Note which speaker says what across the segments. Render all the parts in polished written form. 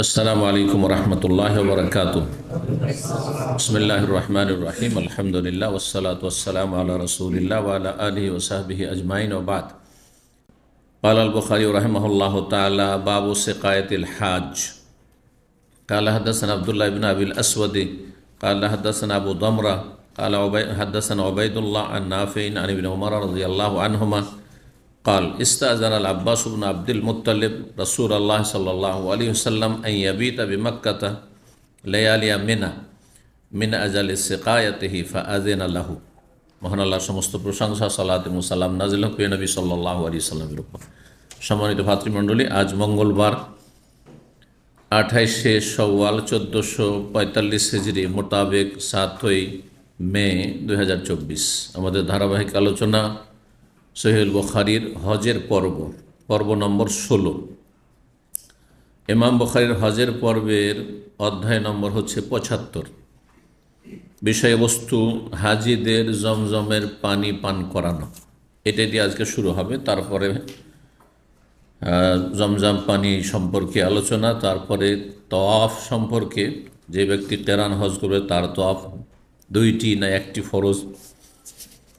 Speaker 1: अस्सलामु अलैकुम वरहमतुल्लाहि वबरकातुह। बिस्मिल्लाहिर्रहमानिर्रहीम। अल्हम्दुलिल्लाह वस्सलातु वस्सलामु अला रसूलिल्लाह व अला आलिहि व सहबिहि अजमाइन व बाद। क़ाल अल-बुख़ारी रहमहुल्लाहु तआला बाबु सिक़ायतिल हाज। क़ाल हदसना अब्दुल्लाह इब्न अबिल अस्वद क़ाल हदसना अबू दमरा क़ाल हदसना उबैदुल्लाह अन नाफ़िअ अन इब्न उमर रज़ियल्लाहु अन्हुमा क़ाल इस्तअज़न अल-अब्बास इब्न अब्दुल मुत्तलिब रसूलल्लाह सल्लल्लाहु अलैहि वसल्लम अन यबीता बिमक्कता लयालिया मिना मिन अजल सिक़ायतिही फ़अज़िन लहू। মহান আল্লাহর সমস্ত প্রশংসা, সালাত এবং সালাম নাজিল হোক নবী সাল্লাল্লাহু আলাইহি সাল্লামের উপর। সম্মানিত ভাতৃমণ্ডলী, আজ মঙ্গলবার 28শে শাওয়াল 1445 হিজরি মোতাবেক 7ই মে 2024। আমাদের ধারাবাহিক আলোচনা সহিহুল বুখারীর হজের পর্ব নম্বর 16। ইমাম বুখারীর হজের পর্বের অধ্যায় নম্বর হচ্ছে 75। বিষয়বস্তু হাজিদের জমজমের পানি পান করানো, এটা দিয়ে আজকে শুরু হবে। তারপরে জমজম পানি সম্পর্কে আলোচনা, তারপরে তওয়াফ সম্পর্কে, যে ব্যক্তি কেরান হজ করবে তার তওয়াফ 2টি না 1টি ফরজ,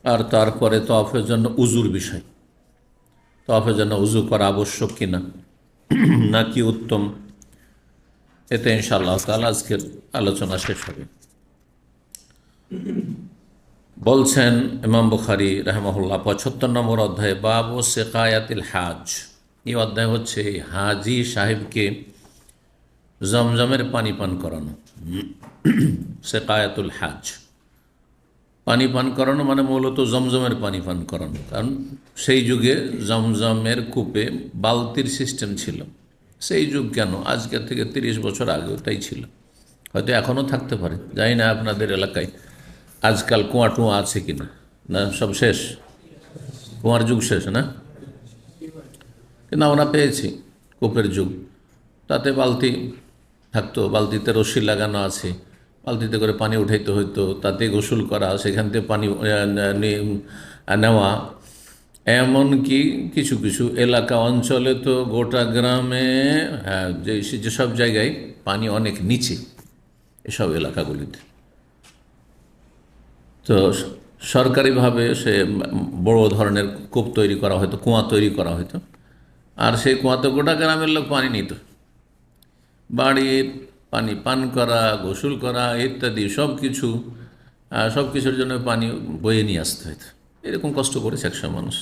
Speaker 1: আর তারপরে তওয়াফের জন্য উজুর বিষয়, তওয়াফের জন্য উজু করা আবশ্যক কিনা নাকি উত্তম, এতে ইনশাআল্লাহ তাআলা আজকের আলোচনা শেষ হবে। বলছেন ইমাম বুখারী রাহিমাহুল্লাহ 75 নম্বর অধ্যায়ে বাবু সিকায়াতিল হাজ। এই অধ্যায় হচ্ছে হাজি সাহেবকে জমজমের পানি পান করানো। সিকায়াতুল হাজ, পানি পান করানো মানে মূলত জমজমের পানি পান করানো। কারণ সেই যুগে জমজমের কূপে বালতির সিস্টেম ছিল। সেই যুগ কেন, আজকের থেকে 30 বছর আগে ওটাই ছিল, হয়তো এখনও থাকতে পারে, জানি না আপনাদের এলাকায় আজকাল কুয়া টুয়া আছে কিনা। না, সব শেষ, কুয়ার যুগ শেষ না, কিন্তু আমরা পেয়েছি কূপের যুগ। তাতে বালতি থাকতো, বালতিতে রশি লাগানো আছে, বালতিতে করে পানি উঠাইতে হইতো, তাতে গোসল করা, সেখান থেকে পানি নেওয়া। এমনকি কিছু কিছু এলাকা অঞ্চলে তো গোটা গ্রামে, যেসব জায়গায় পানি অনেক নিচে, এসব এলাকাগুলিতে তো সরকারিভাবে সে বড় ধরনের কূপ তৈরি করা হতো, কুয়া তৈরি করা হতো, আর সেই কুয়াতে গোটা গ্রামের লোক পানি নিত। বাড়ির পানি পান করা, গোসল করা ইত্যাদি সব কিছুর জন্য পানি বয়ে নিয়ে আসতে হতো। এরকম কষ্ট করেছে একসময় মানুষ।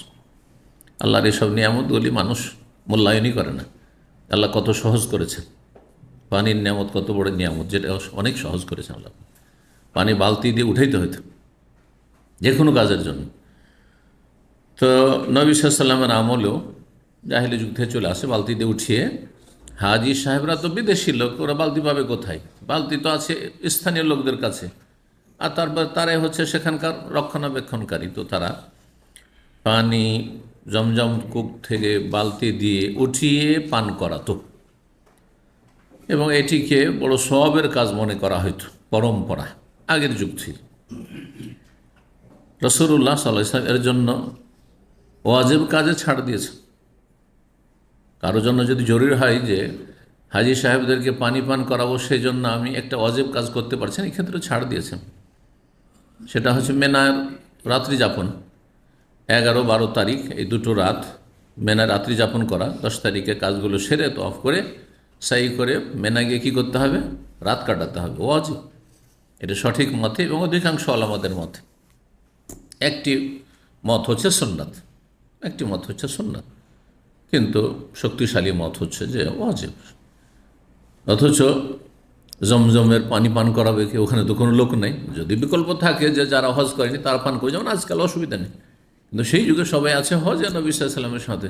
Speaker 1: আল্লাহর এসব নিয়ামতগুলি মানুষ মূল্যায়নই করে না। আল্লাহ কত সহজ করেছে, পানির নিয়ামত কত বড় নিয়ামত, যেটা অনেক সহজ করেছে আল্লাহ। পানি বালতি দিয়ে উঠাইতে হতো যে কোনো কাজের জন্য। তো নবী সাল্লাল্লাহু আলাইহি ওয়াসাল্লামের আমলেও জাহেলি যুগ থেকে চলে আসে, বালতি দিয়ে উঠিয়ে। হাজি সাহেবরা তো বিদেশি লোক, ওরা বালতি পাবে কোথায়? বালতি তো আছে স্থানীয় লোকদের কাছে, আর তারপর তারাই হচ্ছে সেখানকার রক্ষণাবেক্ষণকারী। তো তারা পানি জমজম কূপ থেকে বালতি দিয়ে উঠিয়ে পান করাতো, এবং এটিকে বড় সওয়াবের কাজ মনে করা হইতো, পরম্পরা আগের যুগ ছিল। রাসূলুল্লাহ সাল্লাল্লাহু আলাইহি ওয়াসাল্লাম এর জন্য ওয়াজিব কাজে ছাড় দিয়েছে। কারোর জন্য যদি জরুরি হয় যে হাজি সাহেবদেরকে পানি পান করাবো, সেই জন্য আমি একটা ওয়াজিব কাজ করতে পারছি না, এক্ষেত্রে ছাড় দিয়েছেন। সেটা হচ্ছে মেনার রাত্রি যাপন। 11-12 তারিখ এই দুটো রাত মেনা রাত্রি যাপন করা। 10 তারিখে কাজগুলো সেরে তো অফ করে সাই করে মেনা গিয়ে কী করতে হবে? রাত কাটাতে হবে, ওয়াজিব। এটা সঠিক মতে এবং অধিকাংশ আলেমদের মতে। একটি মত হচ্ছে সুন্নাত, একটি মত হচ্ছে সুন্নাত, কিন্তু শক্তিশালী মত হচ্ছে যে ওয়াজিব। অথচ জমজমের পানি পান করাবে কি? ওখানে তো কোনো লোক নেই। যদি বিকল্প থাকে যে যারা হজ করেনি তারা পান করে, যেমন আজকাল অসুবিধা নেই, কিন্তু সেই যুগে সবাই আছে হজে নবী সাল্লাল্লাহু আলাইহি ওয়াসাল্লামের সাথে।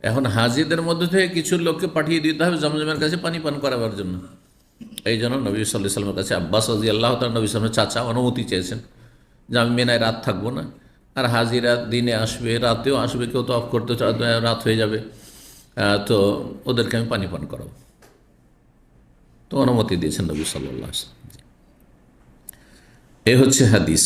Speaker 1: এখন হাজিদের মধ্যে থেকে কিছু লোককে পাঠিয়ে দিতে হবে জমজমের কাছে পানি পান করাবার জন্য। এই জন্য নবী সাল্লাল্লাহু আলাইহি ওয়াসাল্লামের কাছে আব্বাস রাদিয়াল্লাহু তাআলা, নবী সাল্লাল্লাহু আলাইহি ওয়াসাল্লামের চাচা, অনুমতি চেয়েছেন যে আমি মেনায় রাত থাকবো না, আর হাজিরা দিনে আসবে, রাতেও আসবে, কেউ তো অফ করতে রাত হয়ে যাবে, তো ওদেরকে আমি পানি পান করাবো। তো অনুমতি দিয়েছেন নবী সাল্লাল্লাহু আলাইহি ওয়াসাল্লাম। এই হচ্ছে হাদিস।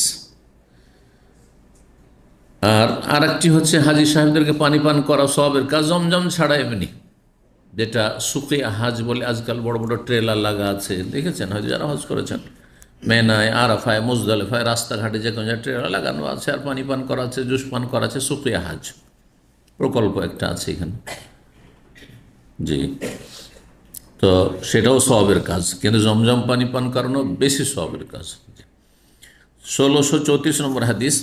Speaker 1: আর আরেকটি হচ্ছে হাজি সাহেবদেরকে পানি পান করা সওয়াবের কাজ জমজম ছাড়া এমনি যেটা সুকিয়া হাজ বলে, আজকাল বড় বড় ট্রেলার লাগা আছে, দেখেছেন হয়তো যারা হজ করেছেন। মেনায়, আরাফায়, মুজদালিফায় রাস্তাঘাটে যে কোনো ট্রেলার লাগানো আছে, আর পানি পান করা আছে, জুস পান করা আছে। সুকিয়া হাজ প্রকল্প একটা আছে এখানে, জি। তো সেটাও সওয়াবের কাজ, কিন্তু জমজম পানি পান করানো বেশি সওয়াবের কাজ। 1634 নম্বর হাদিস,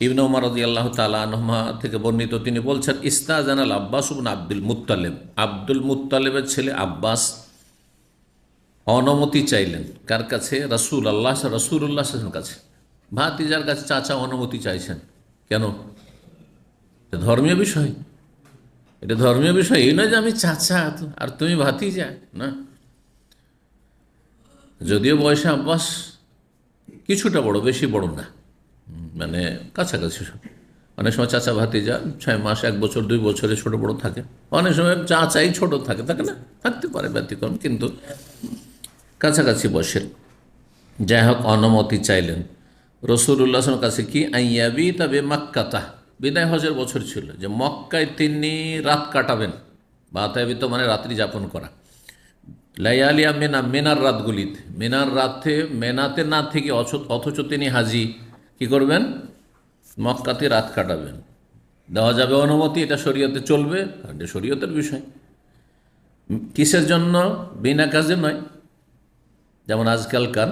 Speaker 1: ইবনে উমর রাদিয়াল্লাহু তাআলা আনহুমা থেকে বর্ণিত, তিনি বলছেন, ইস্তাজানাল আব্বাস ইবনে আব্দুল মুত্তালিব, আব্দুল মুত্তালিবের ছেলে আব্বাস অনুমতি চাইলেন। কার কাছে? রাসূলুল্লাহর কাছে। ভাতিজার কাছে চাচা অনুমতি চাইছেন কেন? এটা ধর্মীয় বিষয়, এটা ধর্মীয় বিষয়। এই নয় যে আমি চাচা আর তুমি ভাতিজা, না। যদিও বয়সে আব্বাস কিছুটা বড়, বেশি বড় না, মানে কাছাকাছি সব। অনেক সময় চাচা ভাতিজা 6 মাস, 1 বছর, 2 বছরে ছোট বড় থাকে। অনেক সময় চাচাই ছোট থাকে, থাকে না, থাকতে পারে ব্যতিক্রম, কিন্তু কাছাকাছি বয়সের। যাই হোক, অনুমতি চাইলেন রাসূলুল্লাহর কাছে। কি? আইয়াবি তবে মক্কাতা, বিদায় হজের বছর ছিল, যে মক্কায় তিনি রাত কাটাবেন। বাতায়াবিত মানে রাত্রি যাপন করা। লায়ালিয়া মেনা, মেনার রাতগুলিতে, মেনার রাতে, মেনাতে না থেকে অথচ তিনি হাজি কি করবেন? মক্কাতে রাত কাটাবেন। দেওয়া যাবে অনুমতি, এটা শরীয়তে চলবে, কারণ এটা শরীয়তের বিষয়। কিসের জন্য? বিনা কাজে নয়। যেমন আজকালকার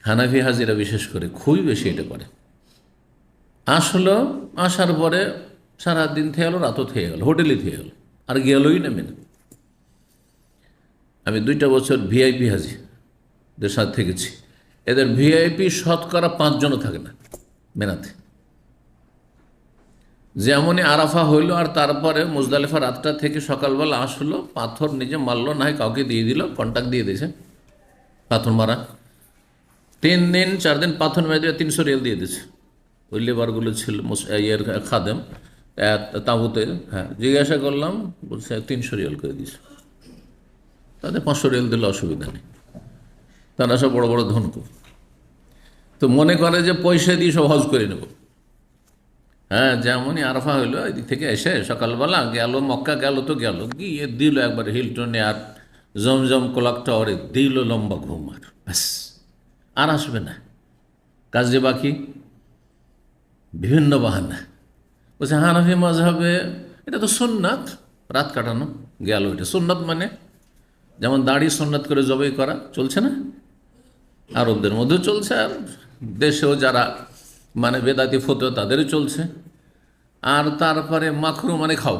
Speaker 1: হানাফি হাজিরা বিশেষ করে খুবই বেশি এটা করে। আসলো, আসার পরে সারাদিন থেকে গেল, রাতও থেকে গেল, হোটেলে থেকে গেল, আর গেলই না মেনে। আমি 2টা বছর ভিআইপি হাজিদের সাথে থেকেছি। এদের ভিআইপি শতকরা 5 জনও থাকে না মেনাতে। যেমনই আরাফা হইল, আর তারপরে মুজদালিফা রাতটা থেকে সকালবেলা আসলো, পাথর নিজে মারলো, না হয় কাউকে দিয়ে দিল, কন্ট্যাক্ট দিয়ে দিয়েছে পাথর মারা। 3 দিন 4 দিন পাথর মেরে দিয়ে 300 রিয়াল দিয়ে দিয়েছে। ওই লেবারগুলো ছিল ইয়ের খাদেম তাঁবুতে। হ্যাঁ, জিজ্ঞাসা করলাম, বলছে 300 রিয়াল করে দিয়েছে। তাদের 500 রিয়াল দিলে অসুবিধা নেই, তারা সব বড় বড় ধনকু। তো মনে করে যে পয়সা দিয়ে সব হজ করে নেব। হ্যাঁ, যেমনই আরাফা হইলো, এদিক থেকে এসে সকালবেলা গেল, মক্কা গেল, তো গেল গিয়ে দিল একবার হিলটনে আর জমজম ক্লক টাওয়ারে দিল লম্বা ঘুম, আর ব্যাস, আর আসবে না। কাজ যে বাকি, বিভিন্ন বাহানা। বলছে হানাফি মাযহাবে এটা তো সুন্নাত, রাত কাটানো গেল, এটা সুন্নাত। মানে যেমন দাড়ি সুন্নাত করে জবাই করা চলছে না, আরবদের মধ্যেও চলছে, আর দেশেও যারা মানে বেদাতি ফতোয়া তাদেরও চলছে। আর তারপরে মাকরু মানে খাও।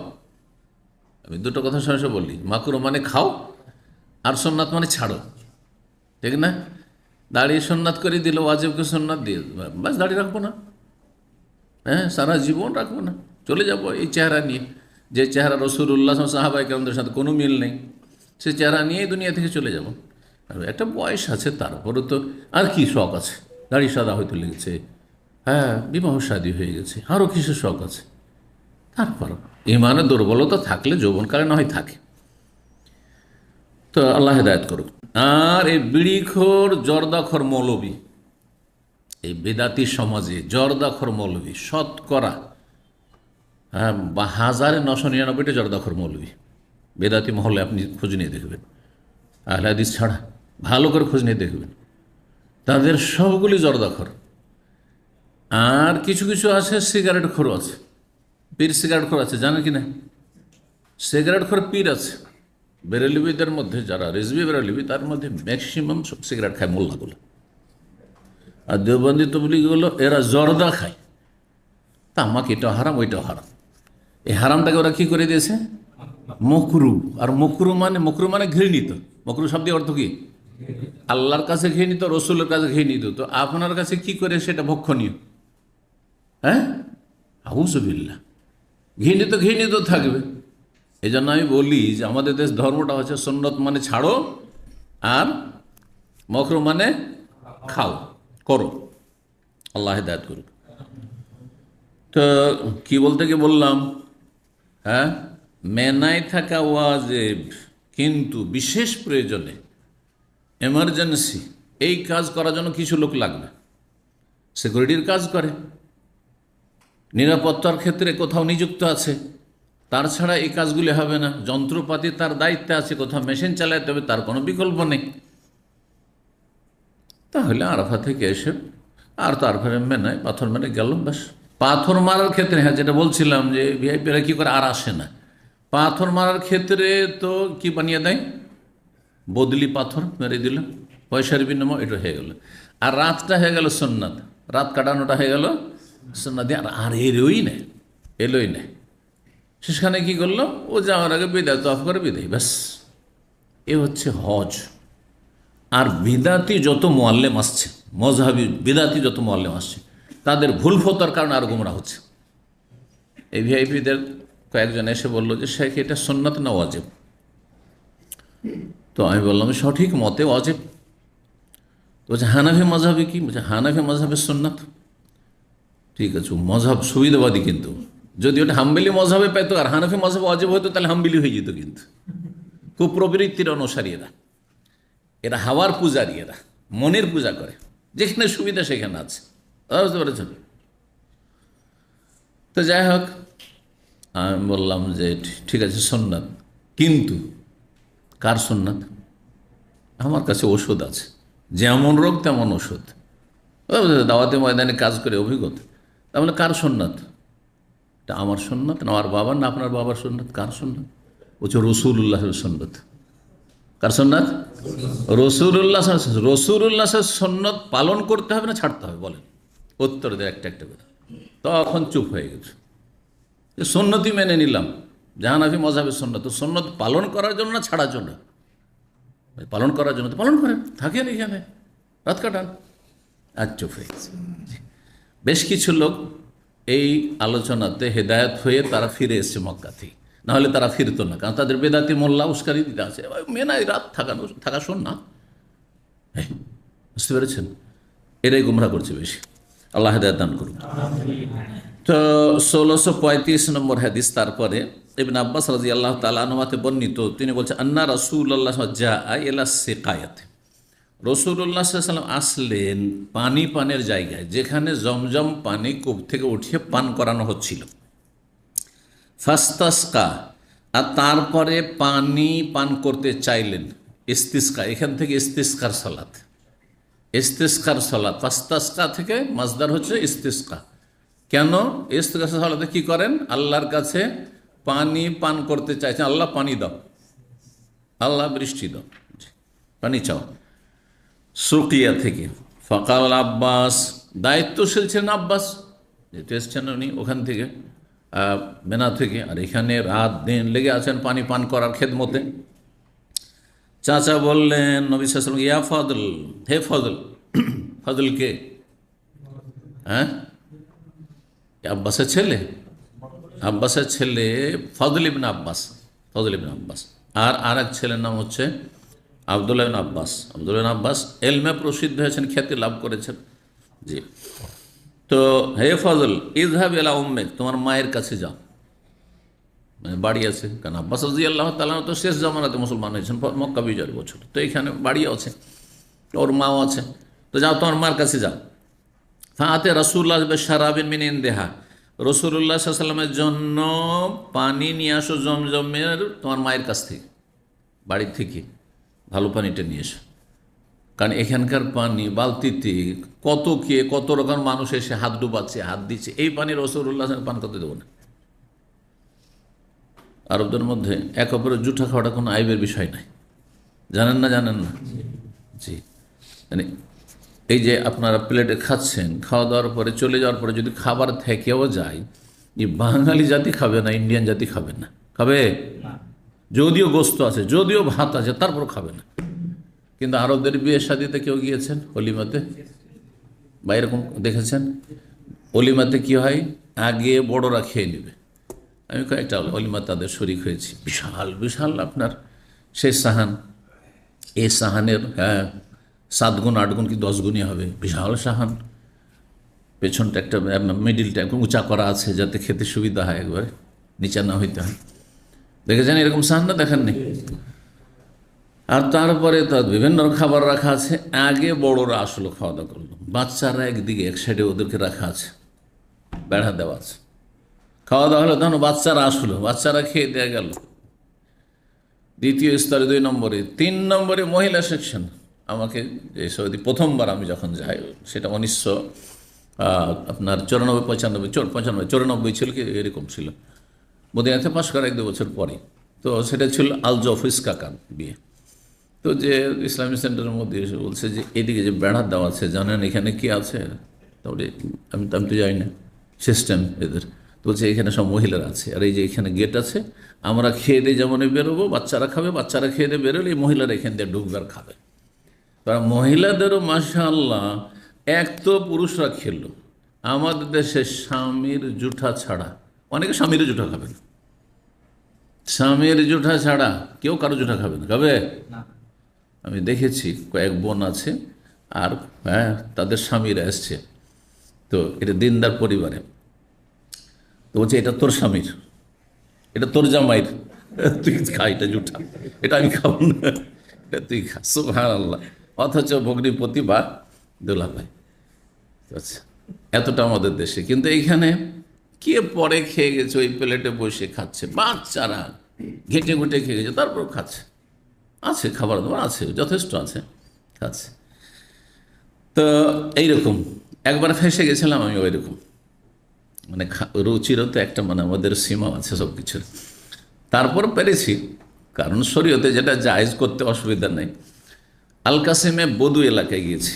Speaker 1: আমি 2টো কথা সরাসরি বলি, মাকরু মানে খাও, আর সুন্নাত মানে ছাড়ো, ঠিক না? দাড়ি সুন্নাত করে দিল, ওয়াজিবকে সুন্নাত দিয়ে, বাস দাড়ি রাখবো না, হ্যাঁ, সারা জীবন রাখবো না, চলে যাব এই চেহারা নিয়ে, যে চেহারা রাসূলুল্লাহ সাহাবায়ে কেরামদের সাথে কোনো মিল নেই, সে চেহারা নিয়ে দুনিয়া থেকে চলে যাব। আর একটা বয়স আছে, তারপরে তো আর কি শখ আছে? দাড়ি সাদা হয়তো লেগেছে, হ্যাঁ, বিবাহ শাদী হয়ে গেছে, আরও কিসের শখ আছে? তারপর ইমানের দুর্বলতা থাকলে যৌবনকালে না হয় থাকে। তো আল্লাহ হেদায়েত করুক। আর এই বিড়িখোর, জর্দাখোর মৌলবী, এই বেদাতি সমাজে জর্দাখোর মৌলবী শতকরা, হ্যাঁ, 1999টা জর্দাখোর মৌলবী বেদাতি মহলে। আপনি খোঁজ নিয়ে দেখবেন, আহলে হাদিস ছাড়া ভালো করে খোঁজ নিয়ে দেখবেন, তাদের সবগুলি জর্দাখোর। আর কিছু কিছু আছে সিগারেট খোর আছে, পীর সিগারেট খোর আছে, জানেন কি না? সিগারেট খোর পীর আছে। বেরেলিবিদের মধ্যে যারা রিজভি বেরেলিবি, তার মধ্যে ম্যাক্সিমাম সিগারেট খায় মোল্লাগুলো, আর দেওবন্দি তবলিগগুলো এরা জর্দা খায়। তামাক এটাও হারাম, ওইটাও হারাম। এই হারামটাকে ওরা কি করে দিয়েছে? মকরু। আর মকরু মানে ঘৃণিত। মকরু শব্দের অর্থ কি? আল্লাহর কাছে ঘৃণিত, রসুলের কাছে ঘৃণিত। তো আপনার কাছে কি করে সেটা ভক্ষণীয়? হ্যাঁ, আউযুবিল্লাহ। ঘৃণিত থাকবে। এই জন্য আমি বলি যে আমাদের দেশ ধর্মটা হচ্ছে সুন্নত মানে ছাড়ো, আর মকরু মানে খাও, করো। আল্লাহ হেদায়েত করুক। তো কি বলতে গিয়ে বললাম, হ্যাঁ, মেনায় থাকা ওয়াজিব, কিন্তু বিশেষ প্রয়োজনে, এমার্জেন্সি, এই কাজ করার জন্য কিছু লোক লাগবে। সিকিউরিটির কাজ করে, নিরাপত্তার ক্ষেত্রে কোথাও নিযুক্ত আছে, তার ছাড়া এই কাজগুলি হবে না। যন্ত্রপাতি তার দায়িত্বে আছে, কোথাও মেশিন চালাতে হবে, তার কোনো বিকল্প নেই। তাহলে আরাফা থেকে এসে আর তো আরাফা মেনে পাথর মেরে গেল, ব্যাস। পাথর মারার ক্ষেত্রে, হ্যাঁ, যেটা বলছিলাম যে ভিআইপিরা কী করে আর আসে না, পাথর মারার ক্ষেত্রে তো কি বানিয়ে দেয়, বদলি পাথর মেরে দিল, পয়সার বিনিময়, এটা হয়ে গেল। আর রাতটা হয়ে গেল সুন্নাত, রাত কাটানোটা হয়ে গেল সুন্নাত। আর এলোই নেই, এলোই নেই। সেখানে কি করলো, ও যাওয়ার আগে বিদায় তফ করে বিদায়, ব্যাস। এ হচ্ছে হজ। আর বিদাতি যত মোয়াল্লেম আসছে, মজহাবি বিদাতি যত মোয়াল্লেম আসছে, তাদের ভুল ফতোয়ার কারণে আর গুমরা হচ্ছে। এই ভিআইপিদের কয়েকজন এসে বললো যে শেখ, এটা সুন্নাত না ওয়াজিব? তো আমি বললাম সঠিক মতে ওয়াজিব। বলছে হানাফি মজহাবে কি? বলছে হানাফি মজহাবের সুন্নাত। ঠিক আছে, মজহাব সুবিধাবাদী, কিন্তু যদি ওটা হাম্বেলি মজহাবে পেতো আর হানাফি মজহাবে ওয়াজিব হতো, তাহলে হাম্বেলি হয়ে যেত। কিন্তু খুব প্রবৃত্তির অনুসারী এরা, এরা হাওয়ার পূজারী, এরা মনের পূজা করে, যেখানে সুবিধা সেখানে আছে। বুঝতে পেরেছেন? তো যাই হোক, আমি বললাম যে ঠিক আছে সুন্নাত, কিন্তু কার সুন্নাত? আমার কাছে ওষুধ আছে, যেমন রোগ তেমন ওষুধ। দাওয়াতে ময়দানে কাজ করে অভিজ্ঞতা। তাহলে কার সুন্নাত? এটা আমার সুন্নাত না আমার বাবার, না আপনার বাবার সুন্নাত? কার সুন্নাত? বলছে রসুল্লাহের সুন্নাত। কার সুন্নাত? রসুল্লাহ। রসুল্লাহ সুন্নাত পালন করতে হবে না ছাড়তে হবে, বলেন? উত্তর দেয় একটা একটা করে। তখন চুপ হয়ে গেছে। সুন্নতি মেনে নিলাম, জাহানাফি মজহাবের সুন্নাত। তো সুন্নত পালন করার জন্য না ছাড়ার জন্য? পালন করার জন্য। তো পালন করেন, থাকেন এখানে, রাত কাটান। আর চুপ হয়ে গেছে। বেশ কিছু লোক এই আলোচনাতে হেদায়ত হয়ে তারা ফিরে এসছে মক্কা থেকে, নাহলে তারা ফিরতো না, কারণ তাদের বেদাতি মোল্লা উস্কারি দিতে আছে, মেনাই রাত থাকা শোন না। বুঝতে পেরেছেন? এরাই গুমরা করছে বেশি। আল্লাহ হেদায়ত দান করুন। তো 1635 নম্বর হাদিস। তারপরে ইবনে আব্বাস রাদিয়াল্লাহু তাআলা আনহুতে বর্ণিত, তিনি বলছেন আন্না রাসূলুল্লাহ জাআ ইলা সিকায়াতে, রাসূলুল্লাহ সাল্লাল্লাহু আলাইহি ওয়াসাল্লাম আসলেন পানি পানের জায়গায়, যেখানে জমজম পানি কূপ থেকে উঠিয়ে পান করানো হচ্ছিল। ফাস্তাসকা, আর তারপরে পানি পান করতে চাইলেন। ইস্তিসকা, এখান থেকে ইস্তিসকার সালাত, ইস্তিসকার সালাত। ফাস্তাসকা থেকে মাসদার হচ্ছে ইস্তিসকা। কেন? ইস্তিসকার সালাতে কি করেন? আল্লাহর কাছে পানি পান করতে চাইছেন, আল্লাহ পানি দাও, আল্লাহ বৃষ্টি দাও, পানি চাও। সুকিয়া থেকে। ফকাল আব্বাস, দায়িত্বশীল ছিলেন আব্বাস, যেহেতু এসছেন উনি ওখান থেকে, মেনা থেকে, আর এখানে রাত দিন লেগে আছেন পানি পান করার খেদমতে। চাচা বললেন নবী সাল্লাল্লাহু আলাইহি ওয়াসাল্লাম, ইয়া ফজল, হে ফজল। ফজল কে? হ্যাঁ, আব্বাসের ছেলে, আব্বাসের ছেলে ফজল ইবনে আব্বাস, ফজল ইবনে আব্বাস। আর এক ছেলের নাম হচ্ছে আব্দুল্লাহ ইবনে আব্বাস। আব্দুল্লাহ ইবনে আব্বাস এলমে প্রসিদ্ধ হয়েছেন, খ্যাতি লাভ করেছেন। জি। তো হে ফজল, ইযহাব ইলা উম্মিক, তোমার মায়ের কাছে যাও, মানে বাড়ি আছে। কারণ আব্বাস রাদিয়াল্লাহু তাআলা তো শেষ জামানাতে মুসলমান হয়েছেন, মক্কা বিজয়ের বছর, তো এখানে বাড়িও আছে, ওর মাও আছে। তো যাও, তোমার মার কাছে যাও। ফাতে রাসূলুল্লাহ বিশারাবিন মিন ইনদিহা, রাসূলুল্লাহ সাল্লাল্লাহু আলাইহি ওয়াসাল্লামের জন্য পানি নিয়ে আসো জমজমের তোমার মায়ের কাছ থেকে, বাড়ির থেকে ভালো পানিটা নিয়ে এসো। কারণ এখানকার পানি বালতিতে কত রকম মানুষ এসে হাত ডুবাচ্ছে, হাত দিচ্ছে, এই পানি রাসূলুল্লাহ পান করতে দেবো না। আরবদের মধ্যে এক অপরের জুঠা খাওয়াটা কোনো আইবের বিষয় নাই, জানেন না? জানেন না? জি। মানে এই যে আপনারা প্লেটে খাচ্ছেন, খাওয়া দাওয়ার পরে চলে যাওয়ার পরে যদি খাবার থেকেও যায়, এই বাঙালি জাতি খাবে না, ইন্ডিয়ান জাতি খাবে না, খাবে? যদিও গোস্ত আছে, যদিও ভাত আছে, তারপর খাবে না। কিন্তু আরবদের বিয়ে শাদিতে কেউ গিয়েছেন অলিমাতে, বা এরকম দেখেছেন? অলিমাতে কি হয়, আগে বড়রা খেয়ে নেবে। আমি কয়েকটা অলিমা তাদের শরিক হয়েছি, বিশাল বিশাল আপনার সেই সাহান, এই সাহানের 7 গুণ 8 গুণ কি 10 গুণই হবে, বিশাল সাহান। পেছনটা একটা মিডিলটা একদম উঁচা করা আছে, যাতে খেতে সুবিধা হয়, একবারে নিচা না হইতে হয়। দেখেছেন এরকম সাহান? না দেখেননি? আর তারপরে তার বিভিন্ন খাবার রাখা আছে। আগে বড়রা আসলো, খাওয়া দাওয়া করলো, বাচ্চারা একদিকে এক সাইডে ওদেরকে রাখা আছে, বেড়া দেওয়া আছে। খাওয়া দাওয়া হলো, তখন বাচ্চারা আসলো, বাচ্চারা খেয়ে দেওয়া গেল। দ্বিতীয় স্তরে 2 নম্বরে। 3 নম্বরে মহিলা সেকশন। আমাকে এই সৌদি প্রথমবার আমি যখন যাই, সেটা 1900 আপনার 94 ছিল কি এরকম ছিল, মদিনাতে পাশ করা 1-2 বছর পরে। তো সেটা ছিল আল জফরিস কাকার বিয়ে। তো যে ইসলামিক সেন্টারের মধ্যে এসে বলছে যে এদিকে যে বেড়ার দেওয়া আছে, জানেন এখানে কি আছে? তাহলে আমি তো যাই না, সিস্টেম এদের। তো বলছে এখানে সব মহিলারা আছে, আর এই যে এখানে গেট আছে, আমরা খেয়ে দিয়ে যেমন বেরোবো, বাচ্চারা খাবে, বাচ্চারা খেয়ে দিয়ে বেরোলে এই মহিলারা এখান দিয়ে ঢুকবে আর খাবে। কারণ মহিলাদেরও মাশাআল্লাহ, এক তো পুরুষরা খেলো, আমাদের দেশে স্বামীর জুঠা ছাড়া, অনেকে স্বামীর জুঠা খাবে না, স্বামীর জুঠা ছাড়া কেউ কারো জুঠা খাবে না, খাবে? আমি দেখেছি কয়েক বোন আছে, আর হ্যাঁ তাদের স্বামীরা এসছে, তো এটা দিনদার পরিবারে, তো বলছে এটা তোর স্বামীর, এটা তোর জামাইর, তুই খা, এটা জুঠা, এটা আমি খাবো না, এটা তুই খা। সুবহানাল্লাহ। অথচ ভগ্নিপতি বা দুলাভাই। আচ্ছা, এতটা আমাদের দেশে। কিন্তু এইখানে কে পরে খেয়ে গেছে, ওই প্লেটে বসে খাচ্ছে, বাচ্চারা ঘেঁটে ঘুটে খেয়ে গেছে, তারপর খাচ্ছে, আছে খাবার দাবার আছে, যথেষ্ট আছে, খাচ্ছে। তো এইরকম একবার ফেসে গেছিলাম আমি ওইরকম, মানে রুচিরও তো একটা মানে আমাদের সীমা আছে সব কিছুর। তারপর পেরেছি, কারণ শরীয়তে যেটা জায়েজ করতে অসুবিধা নেই। আল কাসিমে বদু এলাকায় গিয়েছি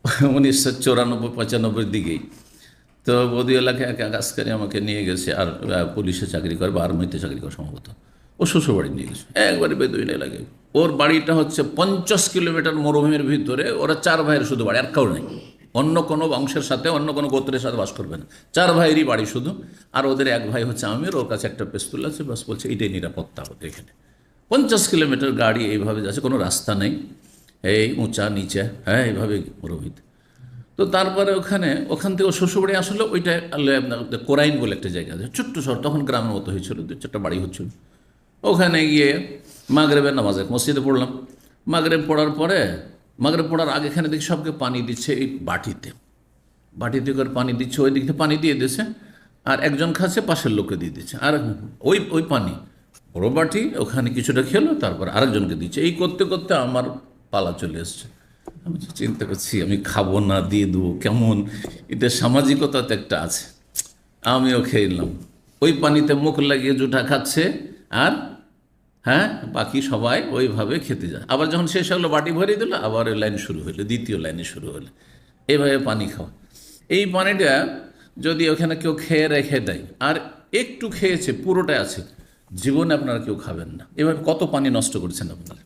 Speaker 1: 1994-95 দিকেই। তো বদু এলাকায় এক আজকারি আমাকে নিয়ে গেছে, আর পুলিশে চাকরি করে বা আর্মিতে চাকরি করে সম্ভবত, ও শ্বশুর বাড়ি নিয়ে গেছে, একবারে বেদুইন এলাকায়। ওর বাড়িটা হচ্ছে 50 কিলোমিটার মরুভূমির ভিতরে। ওরা 4 ভাইয়ের শুধু বাড়ি, আর কাউ নেই, অন্য কোনো বংশের সাথে, অন্য কোনো গোত্রের সাথে বাস করবে না, 4 ভাইয়েরই বাড়ি শুধু। আর ওদের এক ভাই হচ্ছে আমির, ওর কাছে একটা পিস্তল আছে, বাস বলছে এটাই নিরাপত্তা হতো এখানে। 50 কিলোমিটার গাড়ি এইভাবে যাচ্ছে, কোনো রাস্তা নেই, এই উঁচা নিচে, হ্যাঁ এইভাবে মরুভূমিতে। তো তারপরে ওখান থেকে শ্বশুরবাড়ি আসলে ওইটা কোরাইন বলে একটা জায়গা আছে, ছোট্ট শহর, তখন গ্রামের মতো হয়েছিল, 2-4টা বাড়ি হচ্ছিল। ওখানে গিয়ে মাগরেবের নামাজ মসজিদে পড়লাম। মাগরেব পড়ার পরে, মাগরেব পড়ার আগে এখানে দেখি সবকে পানি দিচ্ছে এই বাটিতে করে পানি দিচ্ছে, ওই দিক থেকে পানি দিয়ে দিচ্ছে, আর একজন খাচ্ছে, পাশের লোককে দিয়ে দিচ্ছে, আর ওই পানি বড় বাটি, ওখানে কিছুটা খেলো, তারপর আরেকজনকে দিচ্ছে। এই করতে করতে আমার পালা চলে এসছে। আমি চিন্তা করছি আমি খাবো না, দিয়ে দেবো, কেমন, এদের সামাজিকতা তো একটা আছে। আমিও খেয়ে নিলাম, ওই পানিতে মুখ লাগিয়ে জুঠা খাচ্ছে, আর হ্যাঁ বাকি সবাই ওইভাবে খেতে যায়। আবার যখন শেষ হলো, বাটি ভরে দিল, আবার ওই লাইন শুরু হলো, দ্বিতীয় লাইনে শুরু হলো, এইভাবে পানি খাওয়া। এই পানিটা যদি ওখানে কেউ খেয়ে রেখে দেয়, আর একটু খেয়েছে, পুরোটাই আছে, জীবনে আপনারা কেউ খাবেন না। এভাবে কত পানি নষ্ট করছেন আপনারা,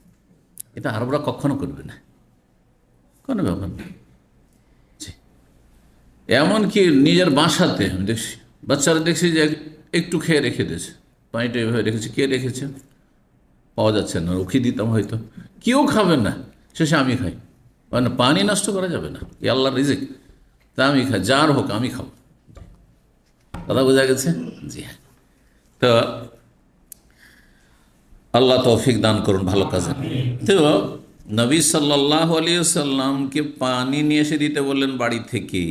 Speaker 1: এটা আরবরা কখনো করবে না, কোনো ব্যাপার না। এমনকি নিজের বাসাতে আমি দেখছি, বাচ্চারা দেখছি যে একটু খেয়ে রেখে দিয়েছে, পানিটা এভাবে রেখেছে, কে রেখেছে পাওয়া যাচ্ছে না, রুখি দিতাম হয়তো, কেউ খাবেন না, শেষে আমি খাই। মানে পানি নষ্ট করা যাবে না, এ আল্লাহর রিজিক, তা আমি খাই, যার হোক আমি খাবো। কথা বোঝা গেছে? জি হ্যাঁ। তো আল্লাহ তৌফিক দান করুন ভালো কাজে। তো নবী সাল্লাল্লাহু আলাইহি ওয়াসাল্লামকে পানি নিয়ে এসে দিতে বললেন বাড়ি থেকে,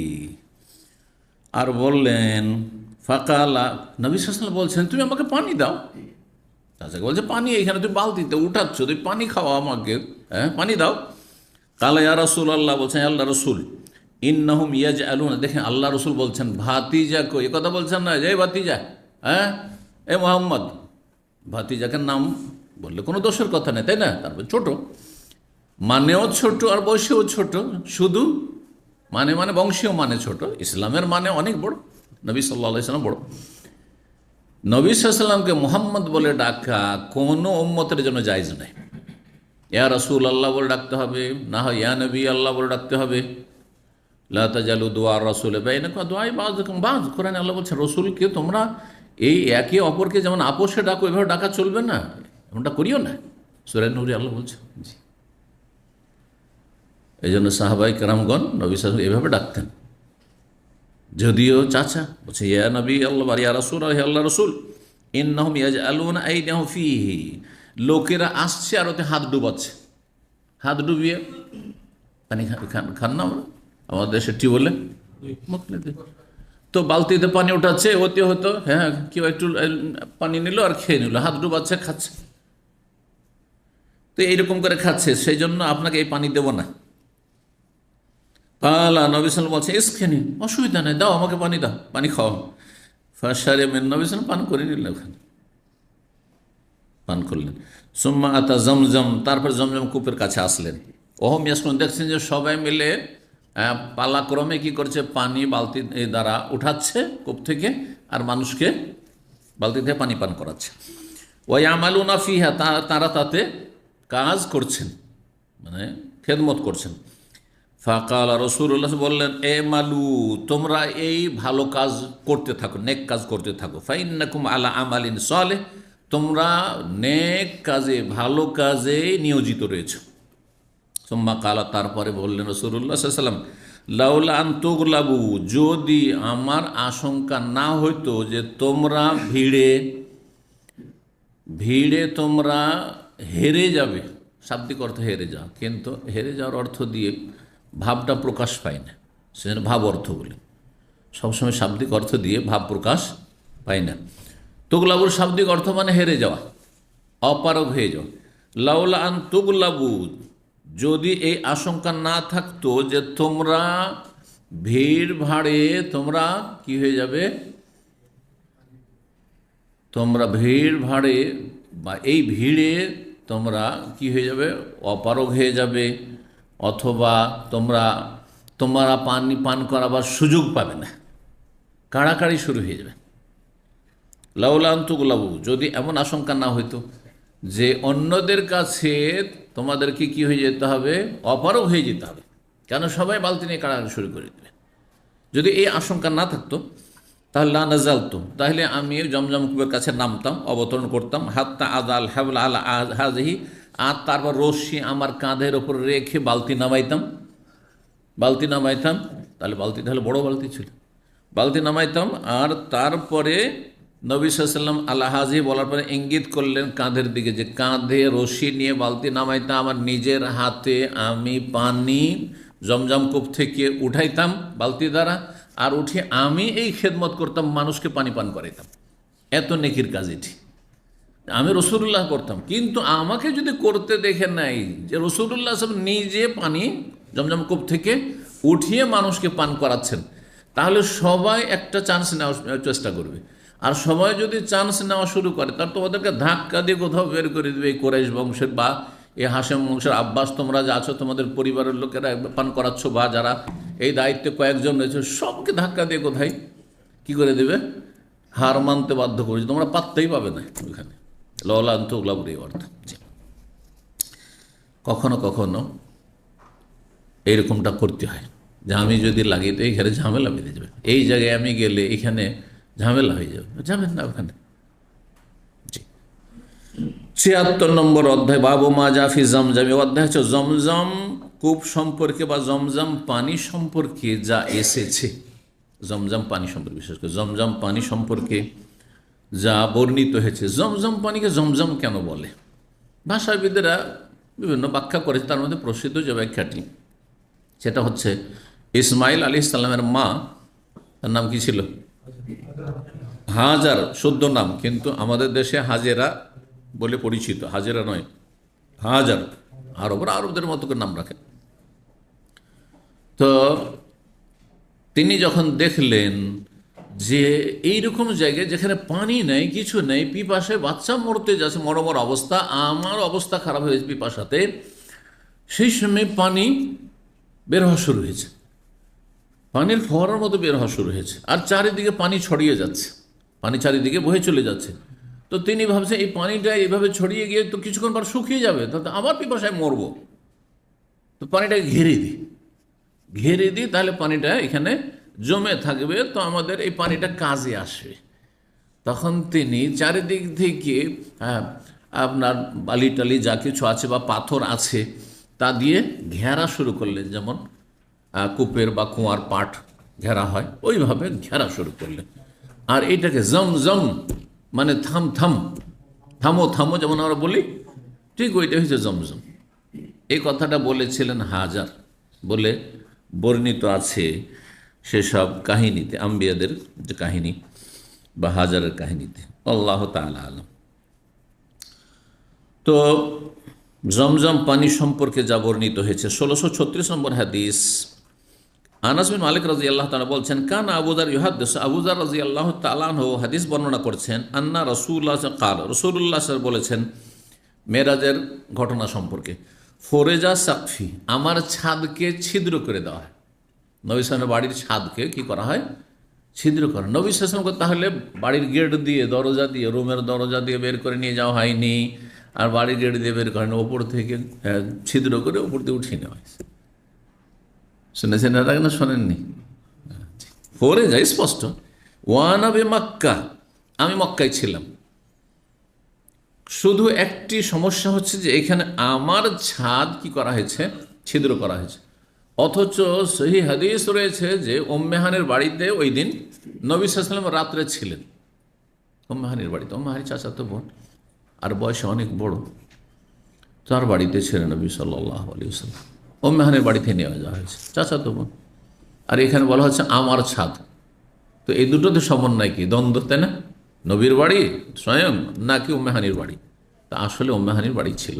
Speaker 1: আর বললেন ফাকালা, নবী সাল্লাল্লাহু আলাইহি ওয়াসাল্লাম বলছেন তুমি আমাকে পানি দাও। তাকে বলছে পানি এখানে তুমি বালতিতে উঠাচ্ছ, তুমি পানি খাওয়া আমাকে, হ্যাঁ পানি দাও। কালা ইয়া রাসূলুল্লাহ, বলছেন আল্লাহ রসুল, ইন্নাহুম ইয়াজআলুনা, দেখেন আল্লাহ রসুল বলছেন ভাতিজাকে, এ কথা বলছেন না যে ভাতিজা, হ্যাঁ এ মোহাম্মদ, ভাতিজাকে নাম বললে কোনো দোষের কথা নেই, তাই না? তারপর ছোট, মানেও ছোট আর বয়সেও ছোট, শুধু মানে বংশীয় মানে ছোট, ইসলামের মানে অনেক বড়, নবী সাল্লাল্লাহু আলাইহি ওয়াসাল্লাম বড়। নবী সাল্লাল্লাহু আলাইহি ওয়াসাল্লামকে মুহাম্মদ বলে ডাকা কোনো উম্মতের জন্য জায়েজ নাই। ইয়া রাসূল আল্লাহ বলে ডাকতে হবে, না হয় ইয়া নবী আল্লাহ বলে ডাকতে হবে। লা তাজালু দুআ রাসূল বাইনাকুম দুআই বাযুকুম বায, কোরআনে আল্লাহ বলছেন রসুলকে তোমরা এই একে অপরকে যেমন আপোষে ডাকো, এভাবে ডাকা চলবে না, এমনটা করিও না, সূরা নূরে আল্লাহ বলছে। জি, এই জন্য সাহাবায়ে কেরামগণ নবী সাল্লাল্লাহু আলাইহি ওয়াসাল্লাম এভাবে ডাকতেন, যদিও চাচা বলছে ইয়া নবী আল্লাহ বা ইয়া রাসূল, হে আল্লাহ রসুল, ইন্নাহুম ইয়াজআলুনা আইদিয়াহুম ফীহি, লোকেরা আসছে আর ওতে হাত ডুবাচ্ছে, হাত ডুবিয়ে পানি খান না, আমরা আমাদের দেশে টিউবওয়েলে তো বালতিতে পানি উঠাচ্ছে, হতে হতো হ্যাঁ কেউ একটু পানি নিল আর খেয়ে নিল, হাত ডুবাচ্ছে খাচ্ছে। তো এইরকম করে খাচ্ছে, সেই জন্য আপনাকে এই পানি দেব না। পালা নবী সাল্লাম বলছে এসখেনি, অসুবিধা নেই, দাও আমাকে পানি, দাও পানি খাও। ফাশারে মেন, নবী সাল্লাম পান করে নিলেন, ওখানে পান করলেন। সুম্মা আতা জমজম, তারপর জমজম কূপের কাছে আসলেন। ওহম ইয়াসকুন, দেখছেন যে সবাই মিলে পালাক্রমে কি করছে, পানি বালতি দ্বারা উঠাচ্ছে কূপ থেকে আর মানুষকে বালতি থেকে পানি পান করাচ্ছে। ওই আমালুনা ফিহা, তারা তাতে কাজ করছেন, মানে খেদমত করছেন। ফাকাল রাসূলুল্লাহ বললেন, এ মালু, তোমরা এই ভালো কাজ করতে থাকো, নেক কাজ করতে থাকো। ফাইন্নাকুম আলা আমালিন সালেহ, তোমরা নেক কাজে, ভালো কাজে নিয়োজিত রয়েছে। সুম্মা কালা, তারপরে বললেন রাসূলুল্লাহ সাল্লাল্লাহু আলাইহি ওয়াসাল্লাম, লাউলা আন তুগলাবু, যদি আমার আশঙ্কা না হইতো যে তোমরা ভিড়ে তোমরা হেরে যাবে। শাব্দিক অর্থ হেরে যাও, কিন্তু হেরে যাওয়ার অর্থ দিয়ে ভাবটা প্রকাশ পায় না, সেজন্য ভাব অর্থ বলে। সবসময় শাব্দিক অর্থ দিয়ে ভাব প্রকাশ পায় না। তুগলাবুর শাব্দিক অর্থ মানে হেরে যাওয়া, অপারগ হয়ে যাওয়া। লাউলা আন তুগলাবু, যদি এই আশঙ্কা না থাকতো যে তোমরা ভিড় ভাড়ে তোমরা কি হয়ে যাবে, তোমরা ভিড় ভাড়ে বা এই ভিড়ে তোমরা কি হয়ে যাবে, অপারগ হয়ে যাবে, অথবা তোমরা পানি পান করাবার সুযোগ পাবে না, কাড়াকাড়ি শুরু হয়ে যাবে। লাউলা আন তুগলাবু, যদি এমন আশঙ্কা না হইতো যে অন্যদের কাছে তোমাদেরকে কি হয়ে যেতে হবে, অপারগ হয়ে যেতে হবে, কেন সবাই বালতি নিয়ে কাড়াকাড়ি শুরু করে দেবে। যদি এই আশঙ্কা না থাকতো তাহলে লা নাজালতু, তাহলে আমি জমজম কূপের কাছে নামতাম, অবতরণ করতাম। হাত্তা আদাল হাবল আলা হাজিহি, আর তারপর রশ্মি আমার কাঁধের ওপর রেখে বালতি নামাইতাম। তাহলে বালতি তাহলে বড় বালতি ছিল, বালতি নামাইতাম। আর তারপরে নবী সাল্লাল্লাহু আলাইহি ওয়াসাল্লাম আলা হাজিহি বলার পরে ইঙ্গিত করলেন কাঁধের দিকে, যে কাঁধে রশি নিয়ে বালতি নামাইতাম, আমার নিজের হাতে আমি পানি জমজম কূপ থেকে উঠাইতাম বালতি দ্বারা, আর উঠে আমি এই খেদমত করতাম, মানুষকে পানি পান করাইতাম। এত নেকির কাজ এটি আমি রাসূলুল্লাহ করতাম। কিন্তু আমাকে যদি করতে দেখে নাই যে রাসূলুল্লাহ সব নিজে পানি জমজম কূপ থেকে উঠিয়ে মানুষকে পান করাচ্ছেন, তাহলে সবাই একটা চান্স নেওয়ার চেষ্টা করবে। আর সবাই যদি চান্স নেওয়া শুরু করে, তার তোমাদেরকে ধাক্কা দিয়ে কোথাও বের করে দেবে। এই কুরাইশ বংশের বা এই হাশেম বংশের আব্বাস, তোমরা যা আছো, তোমাদের পরিবারের লোকেরা পান করাচ্ছ, বা যারা এই দায়িত্বে কয়েকজন রয়েছে, সবকে ধাক্কা দিয়ে কোথায় কি করে দেবে, হার মানতে বাধ্য করেছে। তোমরা পাত্তাই পাবে না ওইখানে। লওলান্ত উগলাবুরি অর্থ। কখনো কখনো এইরকমটা করতে হয় যে আমি যদি লাগি তো এইখানে ঝামেলা বেঁধে যাবে, এই জায়গায় আমি গেলে এখানে ঝামেলা হয়ে যাবে, যাবেন না ওখানে। ৭৬ নম্বর অধ্যায়, বাবু মা জাফি জমজম। অধ্যায় হচ্ছে জমজম কূপ সম্পর্কে বা জমজম পানি সম্পর্কে যা এসেছে। জমজম পানি সম্পর্কে, বিশেষ করে জমজম পানি সম্পর্কে যা বর্ণিত হয়েছে। জমজম পানিকে জমজম কেন বলে, ভাষাবিদেরা বিভিন্ন ব্যাখ্যা করেছে। তার মধ্যে প্রসিদ্ধ যে ব্যাখ্যাটি, সেটা হচ্ছে ইসমাইল আলাইহিস সালামের মা, তার নাম কি ছিল, হাজার, শুদ্ধ নাম, কিন্তু আমাদের দেশে হাজেরা বলে পরিচিত, হাজেরা নয়, হাজার। আরবদের মতো করে নাম রাখেন। তো তিনি যখন দেখলেন যে এইরকম জায়গায় যেখানে পানি নেই, কিছু নেই, পিপাসায় বাচ্চা মরতে যাচ্ছে, মরমর অবস্থা, আমার অবস্থা খারাপ হয়েছে পিপাসাতে, সেই সময় পানি বের হওয়া শুরু হয়েছে, পানির ফোয়ারার মতো বের হওয়া শুরু হয়েছে, আর চারিদিকে পানি ছড়িয়ে যাচ্ছে, পানি চারিদিকে বয়ে চলে যাচ্ছে। তো তিনি ভাবছেন এই পানিটা এইভাবে ছড়িয়ে গিয়ে তো কিছুক্ষণ পর শুকিয়ে যাবে, তাতে আবার পিপাসায় মরবো, তো পানিটাকে ঘেরে দিই, তাহলে পানিটা এখানে জমে থাকবে, তো আমাদের এই পানিটা কাজে আসবে। তখন তিনি চারিদিক থেকে আপনার বালি টালি যা কিছু আছে বা পাথর আছে তা দিয়ে ঘেরা শুরু করলেন, যেমন কূপের বা কুয়ার পাট ঘেরা হয়, ওইভাবে ঘেরা শুরু করলেন। আর এইটাকে জমজম মানে থামো, যেমন আমরা বলি, ঠিক ওইটা হচ্ছে জমজম। এই কথাটা বলেছিলেন হাজার বলে বর্ণিত আছে। সেসব কাহিনীতে, আম্বিয়াদের যে কাহিনী বা হাজারের কাহিনীতে। আল্লাহ তাআলা আলাম। তো জমজম পানি সম্পর্কে যা বর্ণিত হয়েছে 1636 নম্বর হাদিস। আনাস বিন মালিক রাদিয়াল্লাহু তাআলা বলছেন, কান আবু যার ইউহাদ্দিস, আবু যার রাদিয়াল্লাহু তাআলা আনহু হাদিস বর্ণনা করছেন, আন্না রাসূলুল্লাহ কাল, রাসূলুল্লাহ সাল্লাল্লাহু বলেছেন মেরাজের ঘটনা সম্পর্কে, ফোরেজা সাকফি, আমার ছাদকে ছিদ্র করে দেওয়া হয়। নবী সাল্লাল্লাহু বাড়ির ছাদকে কি করা হয়? ছিদ্র করা। নবী সাল্লাল্লাহু তাহলে বাড়ির গেট দিয়ে, দরজা দিয়ে, রুমের দরজা দিয়ে বের করে নিয়ে যাওয়া হয়নি, আর বাড়ির গেট দিয়ে বের করেন, ওপর থেকে ছিদ্র করে ওপর দিয়ে উঠিয়ে নেওয়া হয়েছে। শুনেছেন এটা না? শোনেননি? পরে যায় স্পষ্ট। ওয়ানাবে মক্কা, আমি মক্কায় ছিলাম। শুধু একটি সমস্যা হচ্ছে যে এখানে আমার ছাদ কি করা হয়েছে? ছিদ্র করা হয়েছে। অথচ সহি হাদিস রয়েছে যে উম্মে হানির বাড়িতে ওই দিন নবী সাল্লাল্লাহু আলাইহি ওয়াসাল্লাম রাত্রে ছিলেন। উম্মে হানির বাড়িতে, উম্মে হানির চাচাতো বোন, আর বয়সে অনেক বড়, তার বাড়িতে ছিলেন নবী সাল্লাল্লাহু আলাইহি ওয়াসাল্লাম। উম্মে হানির বাড়িতে নিয়ে যাওয়া হয়েছে, চাচাতো বোন। আর এখানে বলা হচ্ছে আমার ছাদ। তো এই দুটোতে সমন্বয় কি? দ্বন্দ্ব, তাই না? নবীর বাড়ি স্বয়ং নাকি উম্মে হানির বাড়ি? তা আসলে উম্মে হানির বাড়ি ছিল।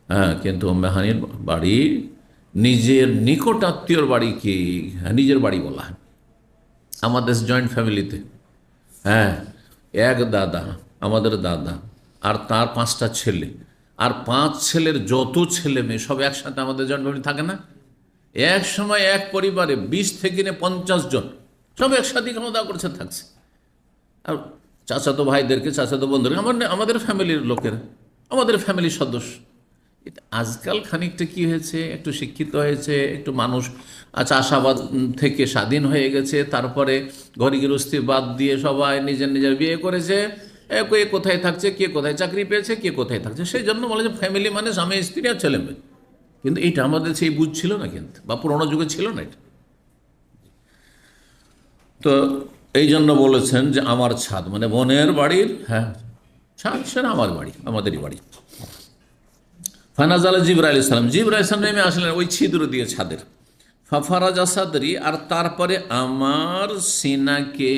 Speaker 1: হ্যাঁ, কিন্তু উম্মে হানির বাড়ি নিজের নিকট আত্মীয়র বাড়িকে নিজের বাড়ি বলা হয়। আমাদের জয়েন্ট ফ্যামিলিতে, হ্যাঁ, এক দাদা, আমাদের দাদা আর তার 5টা ছেলে, আর 5 ছেলের যত ছেলে মেয়ে সব একসাথে আমাদের জয়েন্ট ফ্যামিলি থাকে না? এক সময় এক পরিবারে 20 থেকে 50 জন সব একসাথে খাওয়া দাওয়া করছে, থাকছে। আর চাচাতো ভাইদেরকে, চাচাতো বন্ধুদেরকে আমাদের ফ্যামিলির লোকেরা, আমাদের ফ্যামিলির সদস্য। আজকাল খানিকটা কি হয়েছে, একটু শিক্ষিত হয়েছে, একটু মানুষ চাষাবাদ থেকে স্বাধীন হয়ে গেছে, তারপরে ঘর গৃহস্থী বাদ দিয়ে সবাই নিজের নিজের বিয়ে করেছে, কে কোথায় থাকছে, কে কোথায় চাকরি পেয়েছে, কে কোথায় থাকছে, সেই জন্য বলে যে ফ্যামিলি মানে স্বামী স্ত্রী আর ছেলে মেয়ে। কিন্তু এটা আমাদের সেই বুঝ ছিল না, কিন্তু বা পুরোনো যুগে ছিল না এটা। তো এই জন্য বলেছেন যে আমার ছাদ মানে বোনের বাড়ির, হ্যাঁ, ছাদ সেটা আমার বাড়ি, আমাদেরই বাড়ি। ফানাজাল জিবরাইল ইসলাম, জিবরাইল ইসলাম নেমে আসলেন ওই ছিদ্র দিয়ে ছাদের। ফাফারাজা সাদরি, আর তারপরে আমার সিনাকে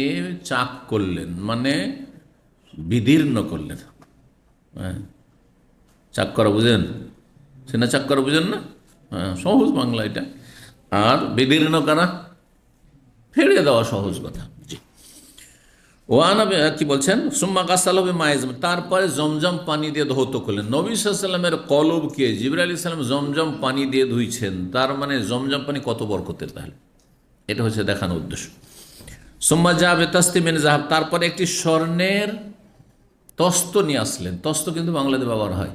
Speaker 1: চাক করলেন, মানে বিদীর্ণ করলেন। হ্যাঁ, চাক করা বুঝেন? সিনা চাক করা বুঝেন না? হ্যাঁ, সহজ বাংলা এটা। আর বিদীর্ণ করা, ফেড়ে দেওয়া, সহজ কথা। জি। ওয়ানাবে কি বলছেন? সুম্মা গাসালবে মায়েজ, তারপরে জমজম পানি দিয়ে ধৌত করলেন। নবী সাল্লাল্লাহু আলাইহি ওয়াসাল্লামের কলবকে জিবরাইল আলাইহিস সালাম জমজম পানি দিয়ে ধুইছেন, তার মানে জমজম পানি কত বরকতের, তাহলে এটা হচ্ছে দেখানোর উদ্দেশ্য। সুম্মা যাবে তাসতিমিন জাহাব, তারপরে একটি স্বর্ণের তস্ত নিয়ে আসলেন। তস্ত কিন্তু বাংলাতে ব্যবহার হয়,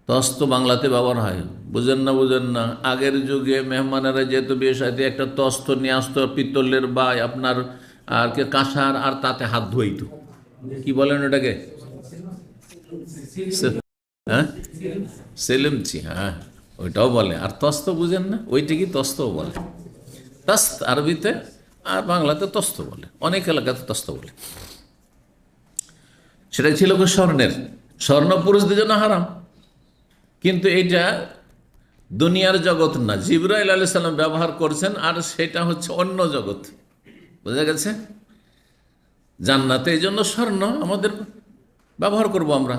Speaker 1: তস্ত বাংলাতে ব্যবহার হয়। বুঝেন না? বুঝেন না? আগের যুগে মেহমানেরা যেহেতু বিয়ে সাথে একটা তস্ত নিয়ে আসতো, পিতলের বা আপনার আর কে কাঁসার, আর তাতে হাত ধুইত। কি বলেন ওটাকে? হ্যাঁ, সেলিমচি, হ্যাঁ, ওইটাও বলে। আর তস্ত বুঝেন না? ওইটাকে তস্তও বলে। তস্ত আরবিতে, আর বাংলাতে তস্ত বলে, অনেক এলাকাতে তস্ত বলে। সেটাই ছিল স্বর্ণের। স্বর্ণ পুরুষদের জন্য হারাম, কিন্তু এইটা দুনিয়ার জগৎ না, জিবরাইল আলাইহিস সালাম ব্যবহার করছেন, আর সেটা হচ্ছে অন্য জগৎ। বোঝা গেছে? জান্নাতে এই জন্য স্বর্ণ আমাদের ব্যবহার করব আমরা।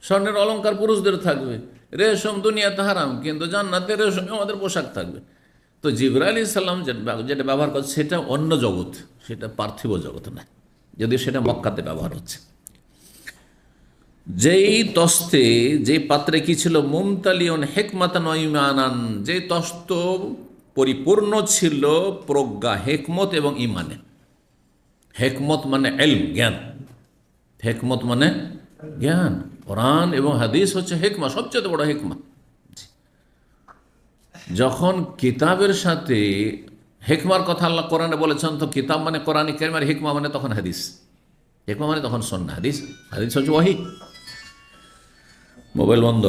Speaker 1: স্বর্ণের অলংকার পুরুষদের থাকবে, রেশম দুনিয়াতে হারাম, কিন্তু জান্নাতে রেশমে আমাদের পোশাক থাকবে। তো জিবরাইল আলাইহিস সালাম যেটা ব্যবহার করছে সেটা অন্য জগৎ, সেটা পার্থিব জগৎ না, যদিও সেটা মক্কাতে ব্যবহার হচ্ছে। যেই তস্তে, যে পাত্রে কি ছিল? মুমতালিয়ন হেকমাতান ওয়া ঈমানান, যে তস্ত পরিপূর্ণ ছিল প্রজ্ঞা, হেকমত এবং ঈমানে। হেকমত মানে ইলম, জ্ঞান। হেকমত মানে জ্ঞান। কোরআন এবং হাদিস হচ্ছে হেকমা, সবচেয়ে বড় হেকমা। যখন কিতাবের সাথে হেকমার কথা আল্লাহ কোরআনে বলেছেন, তো কিতাব মানে কোরআন কারীম, আর হেকমা মানে তখন হাদিস। হেকমা মানে তখন সুন্নাহ, হাদিস, হাদিস হচ্ছে ওহী। মোবাইল বন্ধ।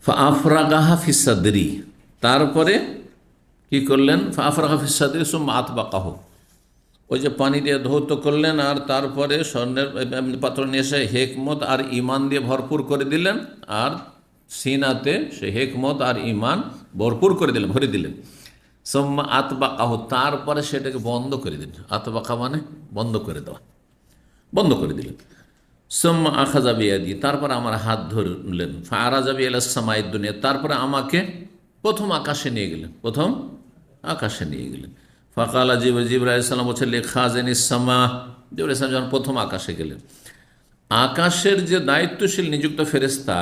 Speaker 1: ফাআফরাগাহা ফিস সাদরি, তারপরে কি করলেন? ফাআফরাগা ফিস সাদরি সুম্মা আতবাকাহু, ওই যে পানি দিয়ে ধৌত করলেন, আর তারপরে স্বর্ণের পাত্র নিয়ে এসে হেকমত আর ঈমান দিয়ে ভরপুর করে দিলেন, আর সিনাতে সে হেকমত আর ঈমান ভরপুর করে দিলেন, ভরে দিলেন। সোম্মা আতবাকাহু, তারপরে সেটাকে বন্ধ করে দিন। আতবাকা মানে বন্ধ করে দেওয়া, বন্ধ করে দিলেন। সোম্মা আখাযা বিয়াদি, তারপরে আমার হাত ধরলেন। ফাআরাজা বি ইলা সামাইদ দুনিয়া, তারপরে আমাকে প্রথম আকাশে নিয়ে গেলেন, প্রথম আকাশে নিয়ে গেলেন। ফাকালা জিবরাইল আলাইহিস সালাম বলছে লিখাজিনিস সামা, জিবরাইল আলাইহিস সালাম যখন প্রথম আকাশে গেলেন, আকাশের যে দায়িত্বশীল নিযুক্ত ফেরেশতা,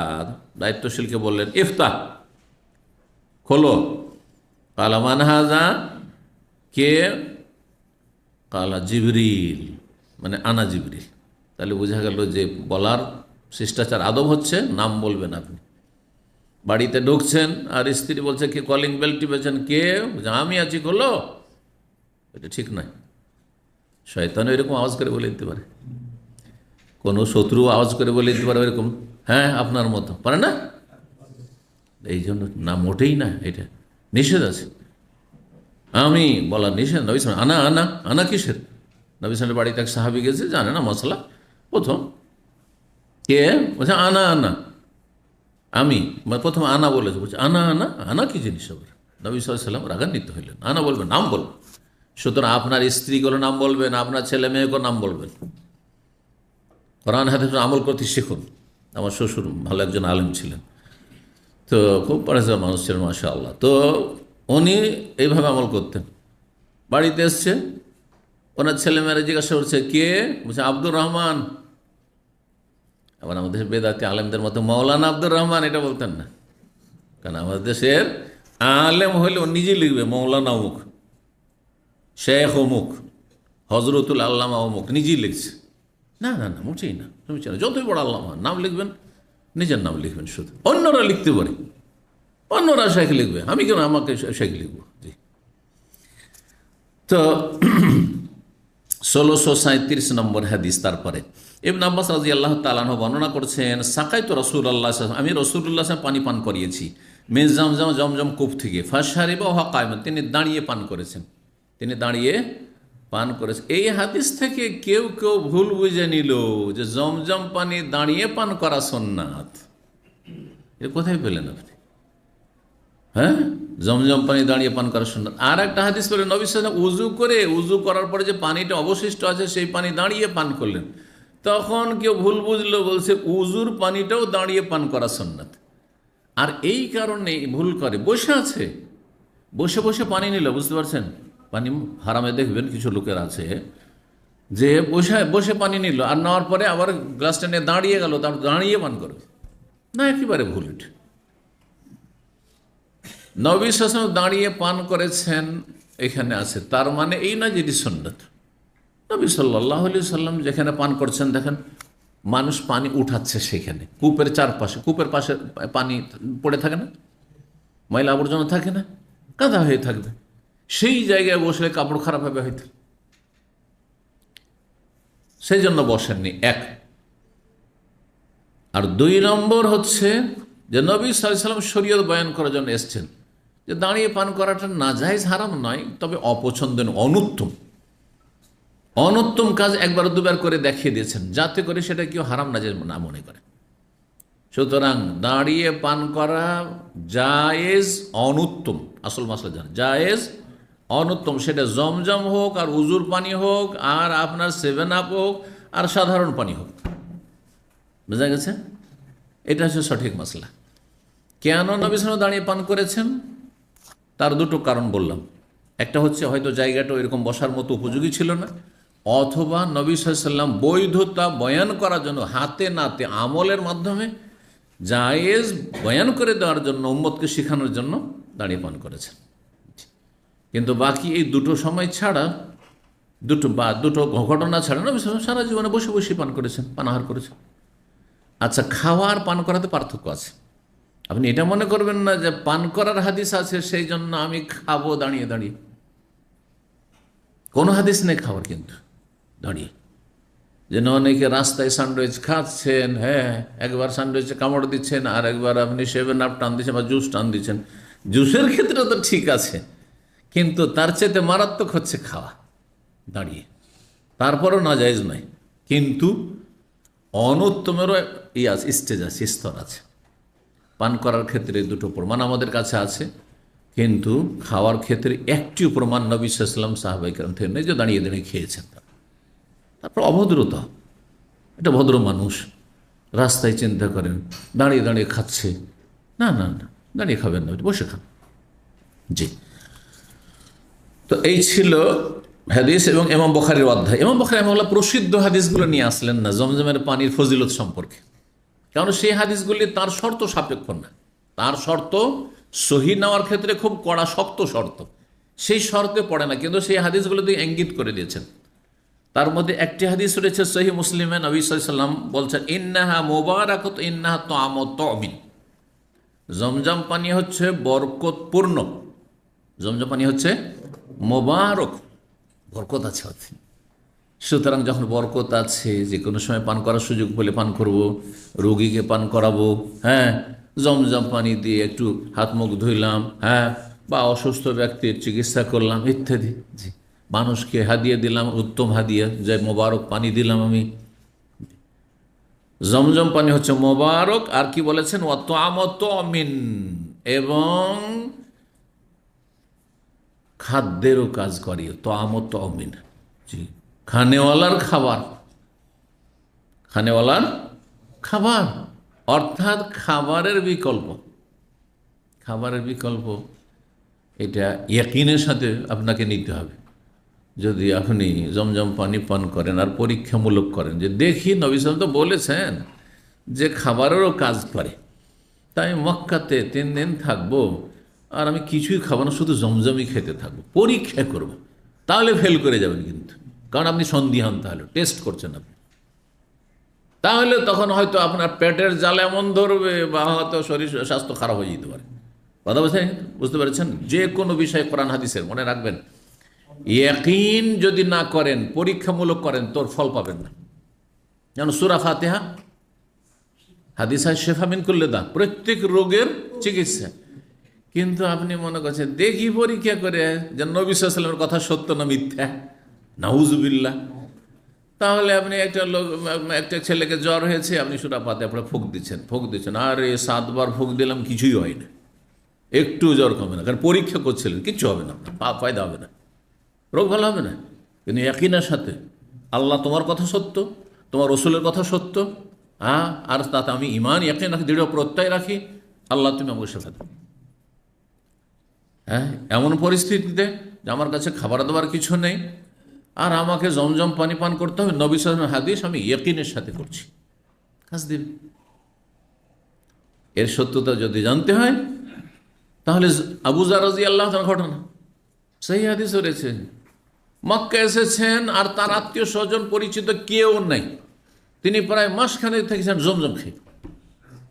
Speaker 1: দায়িত্বশীলকে বললেন ইফতাহ, খোলো। কালা মান হাযা, কে? কালা জিবরিল, মানে আনা জিবরিল। তাহলে বোঝা গেল যে বলার শিষ্টাচার আদব হচ্ছে নাম বলবেন আপনি। বাড়িতে ঢুকছেন আর স্ত্রী বলছে কে, কলিং বেল টিপেছেন, কে? আমি আছি, খোলো। এটা ঠিক নয়। শয়তানও এরকম আওয়াজ করে বলে দিতে পারে, কোনো শত্রু আওয়াজ করে বলে দিতে পারে এরকম, হ্যাঁ আপনার মতো, পারে না? এই জন্য না, মোটেই না, এটা নিষেধ আছে। আমি বলার নিষেধ। নবী সাল্লাল্লাহু আনা আনা আনা কিসের? নবী সাল্লাল্লাহু বাড়িতে এক সাহাবী গেছে, জানে না মশলা, প্রথম কে বলছে আনা আনা, আমি, প্রথম আনা বলেছে, বলছে আনা আনা আনা কি জিনিস হবে? নবী সাল্লাল্লাহু আলাইহি ওয়াসাল্লাম রাগান্বিত হইলেন। আনা বলবেন, নাম বলবেন। সুতরাং আপনার স্ত্রীগুলো নাম বলবেন, আপনার ছেলে মেয়েকেও নাম বলবেন। কোরআন হাদিস আমল করতে শিখুন। আমার শ্বশুর ভালো একজন আলেম ছিলেন, তো খুব পরেশগার মানুষ ছিলেন মাশাআল্লাহ। তো উনি এইভাবে আমল করতেন। বাড়িতে এসছে, ওনার ছেলেমেয়েরা জিজ্ঞাসা করছে কে? বলছে আব্দুর রহমান। আবার আমাদের বেদাতি আলেমদের মতো মৌলানা আব্দুর রহমান এটা বলতেন না, কারণ আমাদের দেশের আলেম হইলে ও নিজেই লিখবে মৌলানা অমুক, শেখ অমুক, হজরতুল আল্লামা অমুক, নিজেই লিখছে। না না না, মোটেই না। তুমি চাও যতই বড় আল্লামা নাম লিখবেন, নিজের নাম লিখবেন শুধু। অন্যরা লিখতে পারে, অন্যরা শেখ লিখবে, আমি কেন আমাকে শেখ লিখবো? জি। তো 1637 নম্বর হাদিস। তারপরে ইবনে আব্বাস রাদিয়াল্লাহু তাআলা আনহু বর্ণনা করছেন, সাকাইতু রাসূলুল্লাহ সাল্লাল্লাহু আলাইহি ওয়াসাল্লাম, আমি রাসূলুল্লাহ সাল্লাল্লাহু আলাইহি ওয়াসাল্লাম পানি পান করিয়েছি, মিন জামজাম, জমজম কূপ থেকে। ফাশারিবা ওয়া কায়মান, তিনি দাঁড়িয়ে পান করেছেন, তিনি দাঁড়িয়ে পান করেছেন। এই হাদিস থেকে কেউ কেউ ভুল বুঝে নিল যে জমজম পানি দাঁড়িয়ে পান করা সুন্নাত। এটা কোথায় পেলেন আপনি? হ্যাঁ, জমজম পানি দাঁড়িয়ে পান করা সুন্নাত। আর একটা হাদিস পেলেন, নবী সাল্লাল্লাহু আলাইহি ওয়াসাল্লাম উযু করে, উযু করার পরে যে পানিটা অবশিষ্ট আছে সেই পানি দাঁড়িয়ে পান করলেন। তখন কেউ ভুল বুঝলো, বলছে উযুর পানিটাও দাঁড়িয়ে পান করা সুন্নাত। আর এই কারণে ভুল করে, বসে আছে, বসে বসে পানি নিল, বুঝতে পারছেন? পানি হারামে দেখবেন কিছু লোকের আছে যে বসে বসে পানি নিল, আর নেওয়ার পরে আবার গ্লাসটা নিয়ে দাঁড়িয়ে গেল, তারপর দাঁড়িয়ে পান করবে। না, একেবারে ভুল। নবী সাল্লাল্লাহু আলাইহি ওয়াসাল্লাম দাঁড়িয়ে পান করেছেন এখানে আছে, তার মানে এই না যেটি সুন্নাত। নবী সাল্লাল্লাহু আলাইহি ওয়াসাল্লাম যেখানে পান করছেন, দেখেন মানুষ পানি উঠাচ্ছে সেখানে, কূপের চারপাশে, কূপের পাশে পানি পড়ে থাকে না, ময়লা আবর্জনা থাকে না, কাদা হয়ে থাকবে, সেই জায়গায় বসলে কাপড় খারাপ হবে হয়তো, সেই জন্য বসেননি। এক। আর 2 নম্বর হচ্ছে যে নবী সাল্লাল্লাহু আলাইহি ওয়াসাল্লাম শরীয়ত বয়ান করার জন্য এসেছেন যে দাঁড়িয়ে পান করাটা নাজায়েজ, হারাম নয়, তবে অপছন্দনীয়, অনুত্তম, অনুত্তম কাজ একবার দুবার করে দেখিয়ে দিয়েছেন, যাতে করে সেটা কেউ হারাম নাজায়েজ না মনে করে। সুতরাং দাঁড়িয়ে পান করা জায়েজ, অনুত্তম, আসল মাসলা জানেন, জায়েজ অনুত্তম, সেটা জমজম হোক আর উজুর পানি হোক আর আপনার 7 আপ হোক আর সাধারণ পানি হোক। বোঝা গেছে? এটা হচ্ছে সঠিক মাসলা। কেন নবী সাল্লাল্লাহু আলাইহি ওয়াসাল্লাম দাঁড়িয়ে পান করেছেন, তার 2টো কারণ বললাম। একটা হচ্ছে হয়তো জায়গাটা এরকম বসার মতো উপযোগী ছিল না, অথবা নবী সাল্লাল্লাহু আলাইহি ওয়াসাল্লাম বৈধতা বয়ান করার জন্য হাতে নাতে আমলের মাধ্যমে জায়েজ বয়ান করে দেওয়ার জন্য, উম্মতকে শেখানোর জন্য দাঁড়িয়ে পান করেছেন। কিন্তু বাকি এই 2টো সময় ছাড়া, 2টো ঘটনা ছাড়া নবী সাল্লাল্লাহু আলাইহি ওয়াসাল্লাম সারা জীবনে বসে বসে পান করেছেন, পানাহার করেছেন। আচ্ছা, খাওয়া আর পান করাতে পার্থক্য আছে। আপনি এটা মনে করবেন না যে পান করার হাদিস আছে সেই জন্য আমি খাবো দাঁড়িয়ে দাঁড়িয়ে। কোনো হাদিস নেই খাবার কিন্তু দাঁড়িয়ে। যেন অনেকে রাস্তায় স্যান্ডউইচ খাচ্ছেন, হ্যাঁ, একবার স্যান্ডউইচে কামড় দিচ্ছেন আর একবার আপনি 7 আপ টান দিচ্ছেন বা জুস টান দিচ্ছেন। জুসের ক্ষেত্রে তো ঠিক আছে, কিন্তু তার চাইতে মারাত্মক হচ্ছে খাওয়া দাঁড়িয়ে। তারপরও নাজায়েজ নয়, কিন্তু অনুত্তমেরও স্টেজ আছে, স্তর আছে। পান করার ক্ষেত্রে 2টো প্রমাণ আমাদের কাছে আছে, কিন্তু খাওয়ার ক্ষেত্রে একটিও প্রমাণ নবী সাল্লাল্লাহু আলাইহি ওয়াসাল্লাম সাহাবায়ে কেরাম থেকে নেই যে দাঁড়িয়ে দাঁড়িয়ে খেয়েছেন। তারপর অভদ্রতা, এটা ভদ্র মানুষ রাস্তায় চিন্তা করেন দাঁড়িয়ে দাঁড়িয়ে খাচ্ছে, না না না, দাঁড়িয়ে খাবেন না, বসে খান। জি, তো এই ছিল হাদিস এবং ইমাম বুখারীর অধ্যায়। ইমাম বুখারী রাহিমাহুল্লাহ প্রসিদ্ধ হাদিসগুলো নিয়ে আসলেন না জমজমের পানির ফজিলত সম্পর্কে, কারণ সেই হাদিসগুলি তার শর্ত সাপেক্ষ না। তার শর্ত সহি নেওয়ার ক্ষেত্রে খুব কড়া শক্ত শর্ত, সেই শর্তে পড়ে না, কিন্তু সেই হাদিসগুলোতে ইঙ্গিত করে দিয়েছেন। তার মধ্যে একটি হাদিস রয়েছে সহিহ মুসলিমে, নবী সাল্লাল্লাহু আলাইহি ওয়াসাল্লাম বলছেন ইন্নাহা মুবারাকাত ইন্নাহা তুআমুত তুমিন, জমজম পানি হচ্ছে বরকতপূর্ণ, জমজম পানি হচ্ছে মোবারক, বরকত আছে ওতে। সুতরাং যখন বরকত আছে, যে কোনো সময় পান করার সুযোগ পেলে পান করব, রোগীকে পান করাবো, হ্যাঁ, জমজম পানি দিয়ে একটু হাত মুখ ধুইলাম, হ্যাঁ, বা অসুস্থ ব্যক্তির চিকিৎসা করলাম ইত্যাদি। জি, মানুষকে হাদিয়া দিলাম, উত্তম হাদিয়া, যে মোবারক পানি দিলাম আমি। জমজম পানি হচ্ছে মোবারক। আর কি বলেছেন, ওয়া তুআমুত তুমিন, এবং খাদ্যেরও কাজ করে, তুআমুত তুমিন। জি, খানেওয়ালার খাবার, খানেওয়ালার খাবার, অর্থাৎ খাবারের বিকল্প, খাবারের বিকল্প। এটা ইয়াকিনের সাথে আপনাকে নিতে হবে। যদি আপনি জমজম পানি পান করেন আর পরীক্ষামূলক করেন যে দেখি নবী সাল্লাল্লাহু আলাইহি ওয়াসাল্লাম তো বলেছেন যে খাবারেরও কাজ করে, তাই মক্কাতে 3 দিন থাকবো আর আমি কিছুই খাবো না, শুধু জমজমই খেতে থাকবো, পরীক্ষা করব, তাহলে ফেল করে যাবেন। কিন্তু কারণ আপনি সন্দিহান, তাহলে টেস্ট করছেন আপনি, তাহলে তখন হয়তো আপনার পেটের জ্বালা এমন ধরবে বা হয়তো শরীর স্বাস্থ্য খারাপ হয়ে যেতে পারে। কথা বুঝতে পেরেছেন? যে কোনো বিষয়ে কোরআন হাদিসের মনে রাখবেন, ইয়াকিন যদি না করেন, পরীক্ষামূলক করেন, তোর ফল পাবেন না। যেমন সূরা ফাতিহা, হাদিস শেফা মিন কুল্লি দা, প্রত্যেক রোগের চিকিৎসা। কিন্তু আপনি মনে করছেন দেখি পরীক্ষা করে যে নবী সাল্লাল্লাহু আলাইহি ওয়াসাল্লামের কথা সত্য না মিথ্যা, নাউজুবিল্লাহ। তাহলে আপনি একটা ছেলেকে জ্বর হয়েছে, আপনি সূরা ফাতিহা পড়ে ফুঁক দিচ্ছেন, আরে 7 বার ফুঁক দিলাম, কিছুই হয় না, একটু জ্বর কমে না, কারণ পরীক্ষা করছিলেন, কিচ্ছু হবে না, ফায়দা হবে না, রোগ ভালো হবে না। কিন্তু ইয়াকিনের সাথে আল্লাহ তোমার কথা সত্য, তোমার রসুলের কথা সত্য, হ্যাঁ, আর তাতে আমি ইমান ইয়াকিন রাখি, দৃঢ় প্রত্যয় রাখি, আল্লাহ তুমি আমাকে শেফা দাও। হ্যাঁ, এমন পরিস্থিতিতে যে আমার কাছে খাবার দাবার কিছু নেই আর আমাকে জমজম পানি পান করতে হবে, নবী সাল্লাল্লাহু আলাইহি ওয়াসাল্লামের হাদিস আমি ইয়াকিনের সাথে করছি, কাজ দিবে। এর সত্যতা যদি জানতে হয় তাহলে আবু যার রাদিয়াল্লাহু তাআলার ঘটনা, সেই হাদিস রয়েছে, মক্কা এসেছেন আর তার আত্মীয় স্বজন পরিচিত কেউ নেই, তিনি প্রায় মাসখানেক থেকেছেন জমজম খেয়ে,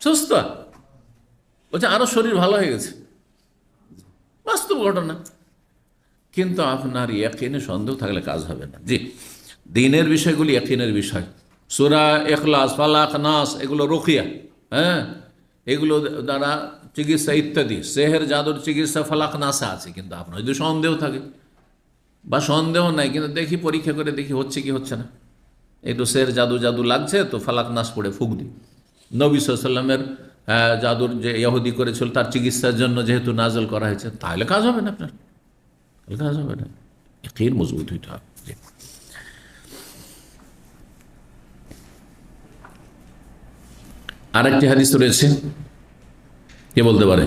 Speaker 1: সুস্থ, বলছে আরো শরীর ভালো হয়ে গেছে, বাস্তব ঘটনা। কিন্তু আপনার ইয়াকিনে সন্দেহ থাকলে কাজ হবে না। জি, দিনের বিষয়গুলি ইয়াকিনের বিষয়। সূরা ইখলাস, ফালাক, নাস, এগুলো রুকিয়া, হ্যাঁ, এগুলো দ্বারা চিকিৎসা ইত্যাদি, সেহের জাদুর চিকিৎসা ফালাক নাসে আছে। কিন্তু আপনার যদি সন্দেহ থাকে বা সন্দেহ নাই, কিন্তু দেখি পরীক্ষা করে দেখি হচ্ছে কি হচ্ছে না, একটু সেহের জাদু লাগছে তো ফালাক নাস পড়ে ফুঁক দিই। নবী সাল্লাল্লাহু আলাইহি ওয়াসাল্লামের জাদুর যে ইহুদি করেছিল তার চিকিৎসার জন্য যেহেতু নাজল করা হয়েছে, তাহলে কাজ হবে না, আপনার কাজ হবে না, ইয়াকিন মজবুত হইতে হবে। আরেকটি হাদিস রয়েছে, কে বলতে পারে?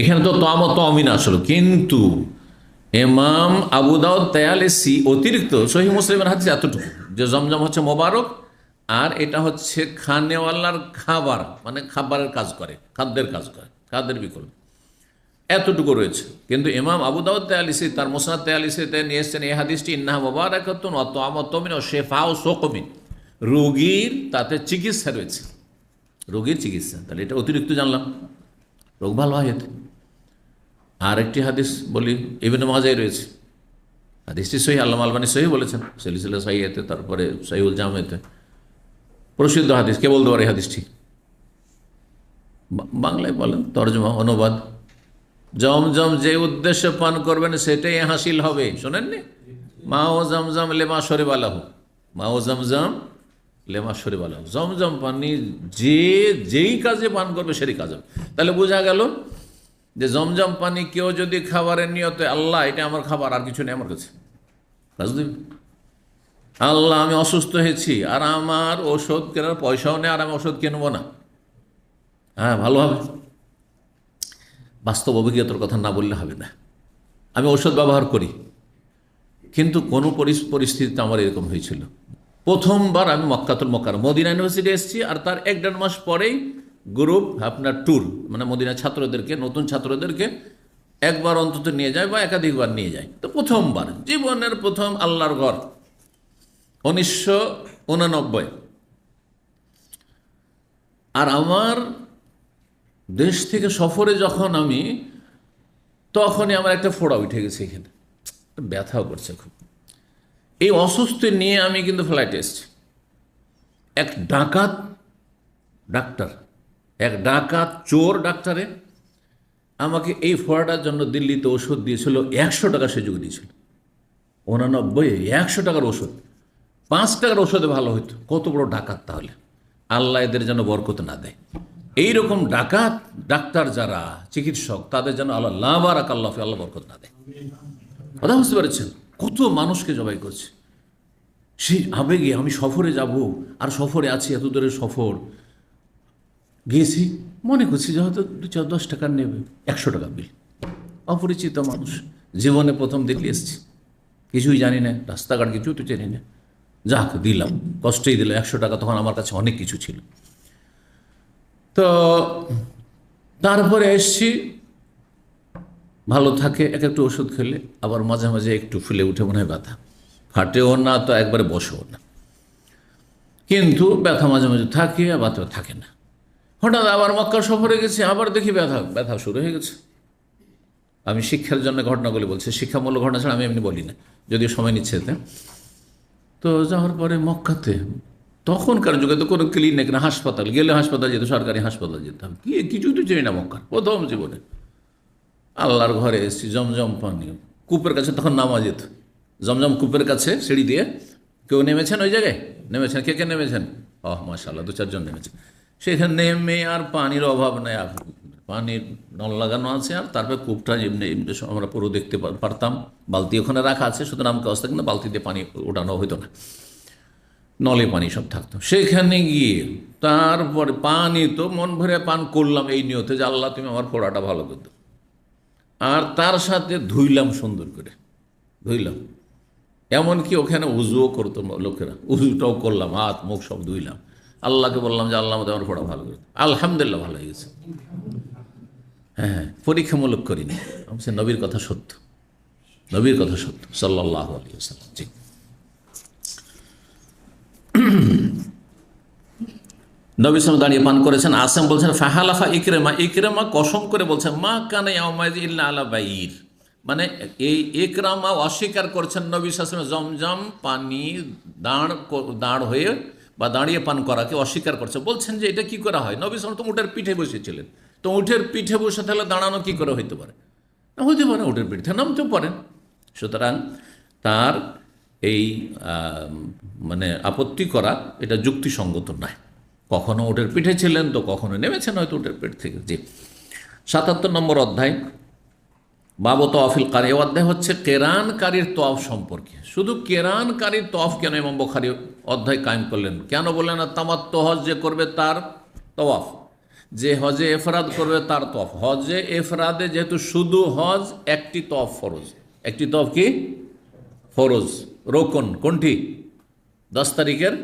Speaker 1: এখানে তো তুআমুত তুমিন আসলো, কিন্তু ইমাম আবু দাউদ তায়ালিসি অতিরিক্ত সহিহ মুসলিমের হাদিস এতটুকু যে জমজম হচ্ছে মোবারক আর এটা হচ্ছে খানেওয়ালার খাবার, মানে খাবারের কাজ করে, খাদ্যের কাজ করে, খাদ্যের বিকল্প, এতটুকু রয়েছে। কিন্তু ইমাম আবু দাউদ তায়ালিসি তার মুসনাদ তায়ালিসিতে নিয়ে এসেছেন এই হাদিসটি, ইন্নাহা মুবারাকাতুন ওয়া তুআমুত তুমিন ওয়া শিফাউ সুকমিন, রোগীর তাতে চিকিৎসা রয়েছে, রোগীর চিকিৎসা। তাহলে এটা অতিরিক্ত জানলাম, রোগ ভালো হয় এতে। আর একটি হাদিস বলি, ইবনে মাজায় রয়েছে, হাদিসটি সহিহ, আল্লামা আলবানী সহিহ বলেছেন সিলসিলা সহিহতে, তারপরে সহিহুল জামেতে, প্রসিদ্ধ হাদিস। কে বলতে পারে এই হাদিসটি? বাংলায় বলেন, তর্জমা, অনুবাদ। জমজম যে উদ্দেশ্যে পান করবেন সেটাই হাসিল হবে, শোনেননি? মাও জমজম লেমা শরিবালাহু, মাও জমজম লেমা শরিবালাহু, জমজম পানি যেই কাজে পান করবে সেটাই কাজ হবে। তাহলে বোঝা গেল যে জমজম পানি কেউ যদি খাবারের নিয়তে, আল্লাহ এটা আমার খাবার, আর কিছু নেই আমার কাছে, বুঝলি, আল্লাহ আমি অসুস্থ হয়েছি আর আমার ওষুধ কেনার পয়সাও নেই আর আমি ওষুধ কিনবো না, হ্যাঁ ভালো হবে। বাস্তব অভিজ্ঞতার কথা না বললে হবে না। আমি ওষুধ ব্যবহার করি, কিন্তু কোনো পরিস্থিতিতে আমার এরকম হয়েছিল। প্রথমবার আমি মক্কাতুল মোকাররম মদিনা ইউনিভার্সিটি এসেছি, আর তার 1-1.5 মাস পরেই গ্রুপ আপনার ট্যুর, মানে মদিনা ছাত্রদেরকে, নতুন ছাত্রদেরকে একবার অন্তত নিয়ে যায় বা একাধিকবার নিয়ে যায়। তো প্রথমবার জীবনের প্রথম আল্লাহর ঘর 1989। আর আমার দেশ থেকে সফরে যখন আমি, তখনই আমার একটা ফোড়া উঠে গেছে, এখানে ব্যথাও করছে খুব। এই অসুস্থ নিয়ে আমি কিন্তু ফ্লাইটে এসেছি। এক ডাকাত ডাক্তার, এক ডাকাত চোর ডাক্তারে আমাকে এই ফোড়াটার জন্য দিল্লিতে ওষুধ দিয়েছিল, 100 টাকা সে যুগে দিয়েছিল। 89 100 টাকার ওষুধ, 5 টাকার ওষুধে ভালো হইতো। কত বড় ডাকাত তাহলে! আল্লাহ এদের যেন বরকত না দেয়। এইরকম ডাকাত ডাক্তার যারা চিকিৎসক, তাদের যেন আল্লাহ লা বারাকাল্লাহু ফি, আল্লাহ বরকত না দেয়। কথা বুঝতে পেরেছেন? কত মানুষকে জবাই করছে সেই আবেগে। আমি সফরে যাব, আর সফরে আছি, এত দূরের সফর গিয়েছি, মনে করছি যে হয়তো 2-10 টাকার নেবে, 100 টাকা বিল। অপরিচিত মানুষ, জীবনে প্রথম দিল্লি এসেছি, কিছুই জানি না, রাস্তাঘাট কিছু তো জানি না, যাক দিলাম, কষ্টই দিল 100 টাকা। তখন আমার কাছে অনেক কিছু ছিল। তো তারপরে এসছি, ভালো থাকে, একটু ওষুধ খেলে আবার মাঝে মাঝে একটু ফুলে উঠে মনে হয় ব্যথা, ফাটেও না তো একবারে বসেও না, কিন্তু ব্যথা মাঝে মাঝে থাকে, আবার তো থাকে না। হঠাৎ আবার মক্কা সফরে গেছি, আবার দেখি ব্যথা শুরু হয়ে গেছে। আমি শিক্ষার জন্য ঘটনাগুলি বলছি, শিক্ষামূলক ঘটনা ছাড়া আমি এমনি বলি না, যদিও সময় নিচ্ছে এতে। তো যাওয়ার পরে মক্কাতে, তখনকার যুগে তো কোনো ক্লিনিক না, হাসপাতাল গেলে হাসপাতাল যেত, সরকারি হাসপাতাল যেতাম, কিছুই তো চিনি না মক্কার, প্রথম জীবনে। আল্লাহর ঘরে এসেছি, জমজম পানি, কূপের কাছে তখন নামা যেত, জমজম কূপের কাছে সিঁড়ি দিয়ে। কেউ নেমেছেন ওই জায়গায়? নেমেছেন? কে কে নেমেছেন? মাশাআল্লাহ, 2-4 জন নেমেছেন। সেখানে নেমে আর পানির অভাব নেই, পানির নল লাগানো আছে, আর তারপরে কূপটা এমনি আমরা পুরো দেখতে পারতাম। বালতি ওখানে রাখা আছে, শুধু নামকে অবস্থা, কিন্তু বালতি দিয়ে পানি ওঠানো হইতো না, নলে পানি সব থাকতো। সেখানে গিয়ে তারপরে পানি তো মন ভরে পান করলাম, এই নিয়তে যে আল্লাহ তুমি আমার ফোড়াটা ভালো করে দাও। আর তার সাথে ধুইলাম, সুন্দর করে ধুইলাম, এমনকি ওখানে উজুও করতো লোকেরা, উজুটাও করলাম, হাত মুখ সব ধুইলাম। আল্লাহকে বললাম যে আল্লাহ আমার ফোড়া ভালো করে, আলহামদুলিল্লাহ ভালো হয়ে গেছে। হ্যাঁ, পরীক্ষামূলক করিনি, সে নবীর কথা সত্য, নবীর কথা সত্য সাল্লাল্লাহু আলাইহি ওয়াসাল্লাম। জি, নবী সাল্লাল্লাহু দাঁড়িয়ে পান করেছেন। আসেম বলছেন ফাহালাফা ইকরামা, ইকরামা কসম করে বলছেন মা কানা ইয়াউমাইয ইল্লা আলা বাইর, মানে এই ইকরামা অস্বীকার করছেন নবী সাল্লাল্লাহু আলাইহি ওয়াসাল্লাম জমজম পানি দাঁড় হয়ে বা দাঁড়িয়ে পান করাকে অস্বীকার করছে। বলছেন যে এটা কি করে হয়? নবী সাল্লাল্লাহু আলাইহি ওয়াসাল্লাম তো উটের পিঠে বসেছিলেন, তো উটের পিঠে বসে তাহলে দাঁড়ানো কি করে হইতে পারে? না হইতে পারে, উটের পিঠে নামতেও পারেন। সুতরাং তার এই মানে আপত্তি করা এটা যুক্তিসঙ্গত নয়। কখনো উটের পিঠে ছিলেন, তো কখনো নেমেছেন হয়তো উটের পিঠ থেকে। জি, 77 নম্বর অধ্যায়, বাবু তওয়াফিল কারি। এই অধ্যায় হচ্ছে কেরানকারীর তওয়াফ সম্পর্কে। শুধু কেরানকারীর তওয়াফ কেন ইমাম বুখারী অধ্যায় কায়েম করলেন? কেন বললেন না তামাত্তু হজ যে করবে তার তওয়াফ, যে হজে এফরাদ করবে তার তওয়াফ? হজে এফরাদে যেহেতু শুধু হজ, একটি তওয়াফ ফরজ। একটি তওয়াফ কি ফরজ, রোকন। কোনটি? 10 তারিখের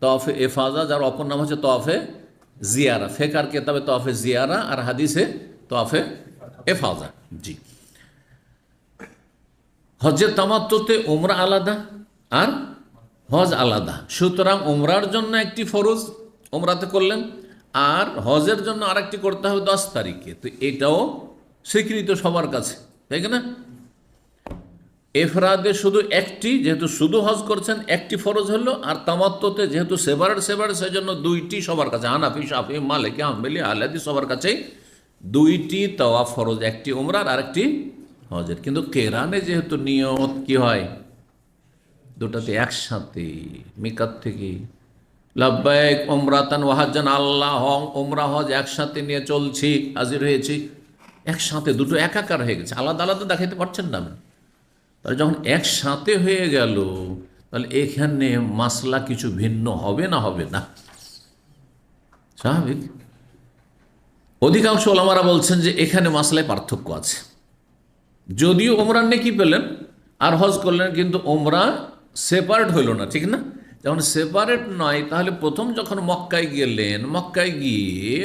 Speaker 1: তওয়াফে এফাজা, যার অপর নাম হচ্ছে তওয়াফে জিয়ারা। ফেকার কেতাবে তওয়াফে জিয়ারা, আর হাদিসে তওয়াফে এফাজা। জি, হজের তামাত্তুতে উমরা আলাদা আর হজ আলাদা। সুতরাং উমরার জন্য একটি ফরজ, উমরাতে করলেন, আর হজের জন্য আরেকটি করতে হবে 10 তারিখে। তো এটাও স্বীকৃত সবার কাছে, তাই না? এফরাদে শুধু একটি, যেহেতু শুধু হজ করছেন, একটি ফরজ হলো, আর তামাত্তুতে যেহেতু সেপারেট সেজন্য দুইটি সবার কাছে, হানাফি, শাফি, মালিকি, হাম্বলি, আহলে হাদিস সবার কাছেই দুইটি তওয়াফ ফরজ, একটি উমরার আর একটি হজের। কিন্তু কেরানে যেহেতু নিয়ত কি হয়, দুটাতে একসাথে, মিকাত থেকে লাব্বাইক উমরাতান ওয়া হাজ্জান, আল্লাহ উমরা হজ একসাথে নিয়ে চলছি, হাজির হয়েছি, একসাথে দুটো একাকার হয়ে গেছে, আলাদা আলাদা দেখাইতে পারছেন না আপনি। তাহলে যখন একসাথে হয়ে গেল, তাহলে এখানে মাসলা কিছু ভিন্ন হবে না, হবে না? স্বাভাবিক। অধিকাংশ ওলামারা বলছেন যে এখানে মাসলায় পার্থক্য আছে। যদিও ওমরার নেকি পেলেন আর হজ করলেন, কিন্তু ওমরা সেপারেট হইল না, ঠিক না? যখন সেপারেট নয়, তাহলে প্রথম যখন মক্কায় গেলেন, মক্কায় গিয়ে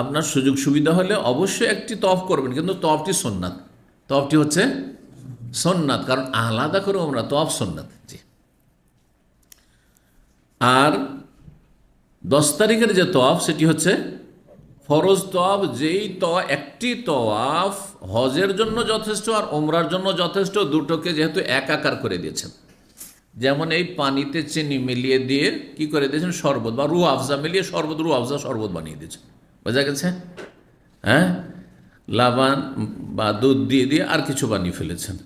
Speaker 1: আপনার সুযোগ সুবিধা হলে অবশ্যই একটি তওয়াফ করবেন, কিন্তু তওয়াফটি সুন্নাত। তওয়াফটি হচ্ছে সুন্নাত, কারণ আলাদা করে ওমরা, তওয়াফ সুন্নাত। জি। আর 10 তারিখের যে তওয়াফ, সেটি হচ্ছে ফরজ তওয়াফ। যেই একটি তওয়াফ হজের জন্য যথেষ্ট আর ওমরার জন্য যথেষ্ট, দুটোকে যেহেতু একাকার করে দিয়েছেন। যেমন এই পানিতে চিনি মিলিয়ে দিয়ে কি করে দিয়েছেন, শরবত বা রু আফজা মিলিয়ে শরবত, রু আফজা শরবত বানিয়ে দিয়েছেন। বোঝা গেছে? হ্যাঁ, লাবান বা দুধ দিয়ে দিয়ে আর কিছু বানিয়ে ফেলেছেন,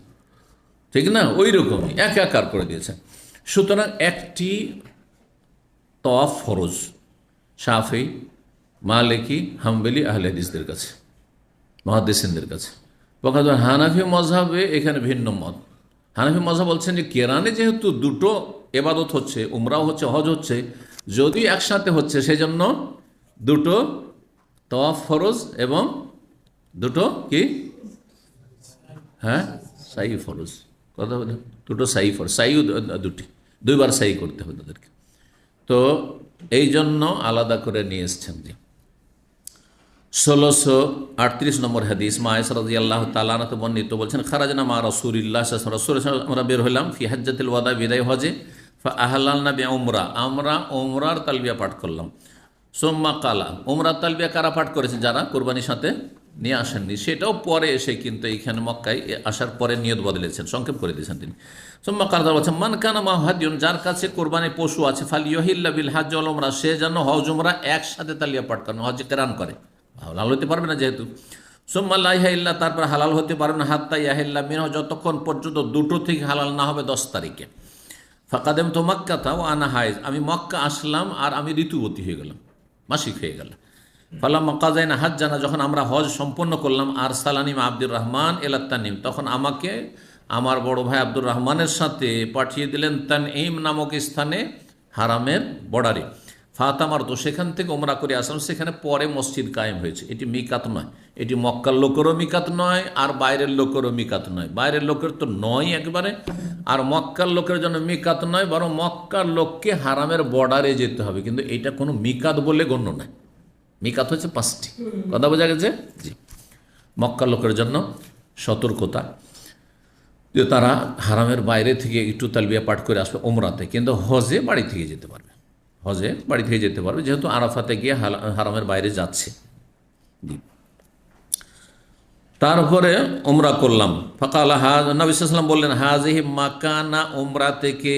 Speaker 1: ঠিক না? ওই রকমই একাকার করে দিয়েছেন। সুতরাং একটি তওয়াফ ফরজ শাফি, মালিকি, হাম্বলি, আহলে হাদিসদের কাছে, মুহাদ্দিসিনদের কাছে। পক্ষান্তরে হানাফি মযহাবে এখানে ভিন্ন মত। হানাফি মযহাব বলছেন যে কেরানে যেহেতু দুটো এবাদত হচ্ছে, উমরাও হচ্ছে, হজ হচ্ছে, যদি একসাথে হচ্ছে, সেই জন্য দুটো তওয়াফ ফরজ এবং দুটো কি, হ্যাঁ, সাই ফরজ। কথা বলে দুটো সাই ফরজ, সাইও দুটি, দুইবার সাই করতে হবে তাদেরকে। তো এই জন্য আলাদা করে নিয়ে এসছেন। জি। 1638 নম্বর হাদিস, মা আয়েশা রাদিয়াল্লাহু তাআলা আনহা বর্ণিত, বলছেন খারাজনা মা রাসূলিল্লাহ সাল্লাল্লাহু আলাইহি ওয়াসাল্লাম, আমরা বের হলাম ফি হাজ্জাতিল ওয়াদা, বিদায় হজে, ফা আহলালনা বিউমরা, আমরা উমরার তালবিয়া পাঠ করলাম। সুম্মা কালা, উমরার তালবিয়া কারা পাঠ করেছে? যারা কোরবানির সাথে নিয়ে আসেননি, সেটাও পরে এসে, কিন্তু এইখানে মক্কায় আসার পরে নিয়ত বদলেছেন, সংক্ষেপ করে দিয়েছেন তিনি। সুম্মা কালা বলছেন মান কানা মা হাদিয়ুন, যার কাছে কোরবানির পশু আছে, ফালিয়হিল্লা বিল হাজ্জ ওয়াল উমরা, সে যেন হজ উমরা একসাথে তালিয়া পাঠ করেন, হজ কেরান করে। হালাল হতে পারবে না যেহেতু। সুম্মা লা ইলাহা, তারপর হালাল হতে পারবে না, হাত্তা ইয়াহিল্লা মিনহু, যতক্ষণ পর্যন্ত দুটো থেকে হালাল না হবে 10 তারিখে। ফাকাদেম তো মক্কা তাও আনা হাইজ, আমি মক্কা আসলাম আর আমি ঋতুবতী হয়ে গেলাম, মাসিক হয়ে গেল। ফালাম মক্কাজাইনা হাজ জানা, যখন আমরা হজ সম্পন্ন করলাম, আর সালানিম আব্দুর রহমান এলাত্তানিম, তখন আমাকে আমার বড় ভাই আব্দুর রহমানের সাথে পাঠিয়ে দিলেন তানঈম নামক স্থানে, হারামের বর্ডারে। ফাতামার, তো সেখান থেকে ওমরা করে আসলাম। সেখানে পরে মসজিদ কায়েম হয়েছে। এটি মিকাত নয়, এটি মক্কার লোকেরও মিকাত নয় আর বাইরের লোকেরও মিকাত নয়। বাইরের লোকের তো নয় একবারে, আর মক্কার লোকের জন্য মিকাত নয়, বরং মক্কার লোককে হারামের বর্ডারে যেতে হবে, কিন্তু এটা কোনো মিকাত বলে গণ্য নয়। মিকাত হচ্ছে 5টি। কথা বোঝা গেছে? জি। মক্কার লোকের জন্য সতর্কতা যে তারা হারামের বাইরে থেকে একটু তালবিয়া পাঠ করে আসবে ওমরাতে, কিন্তু হজে বাড়ি থেকে যেতে পারবে, হজে বাড়ি থেকে যেতে পারবে, যেহেতু আরাফাতে গিয়ে হারামের বাইরে যাচ্ছে। জি। তারপরে উমরা করলাম। ফাকালা নবী সাল্লাল্লাহু আলাইহি ওয়াসাল্লাম বললেন, হাজিহি মাকানা, উমরা থেকে,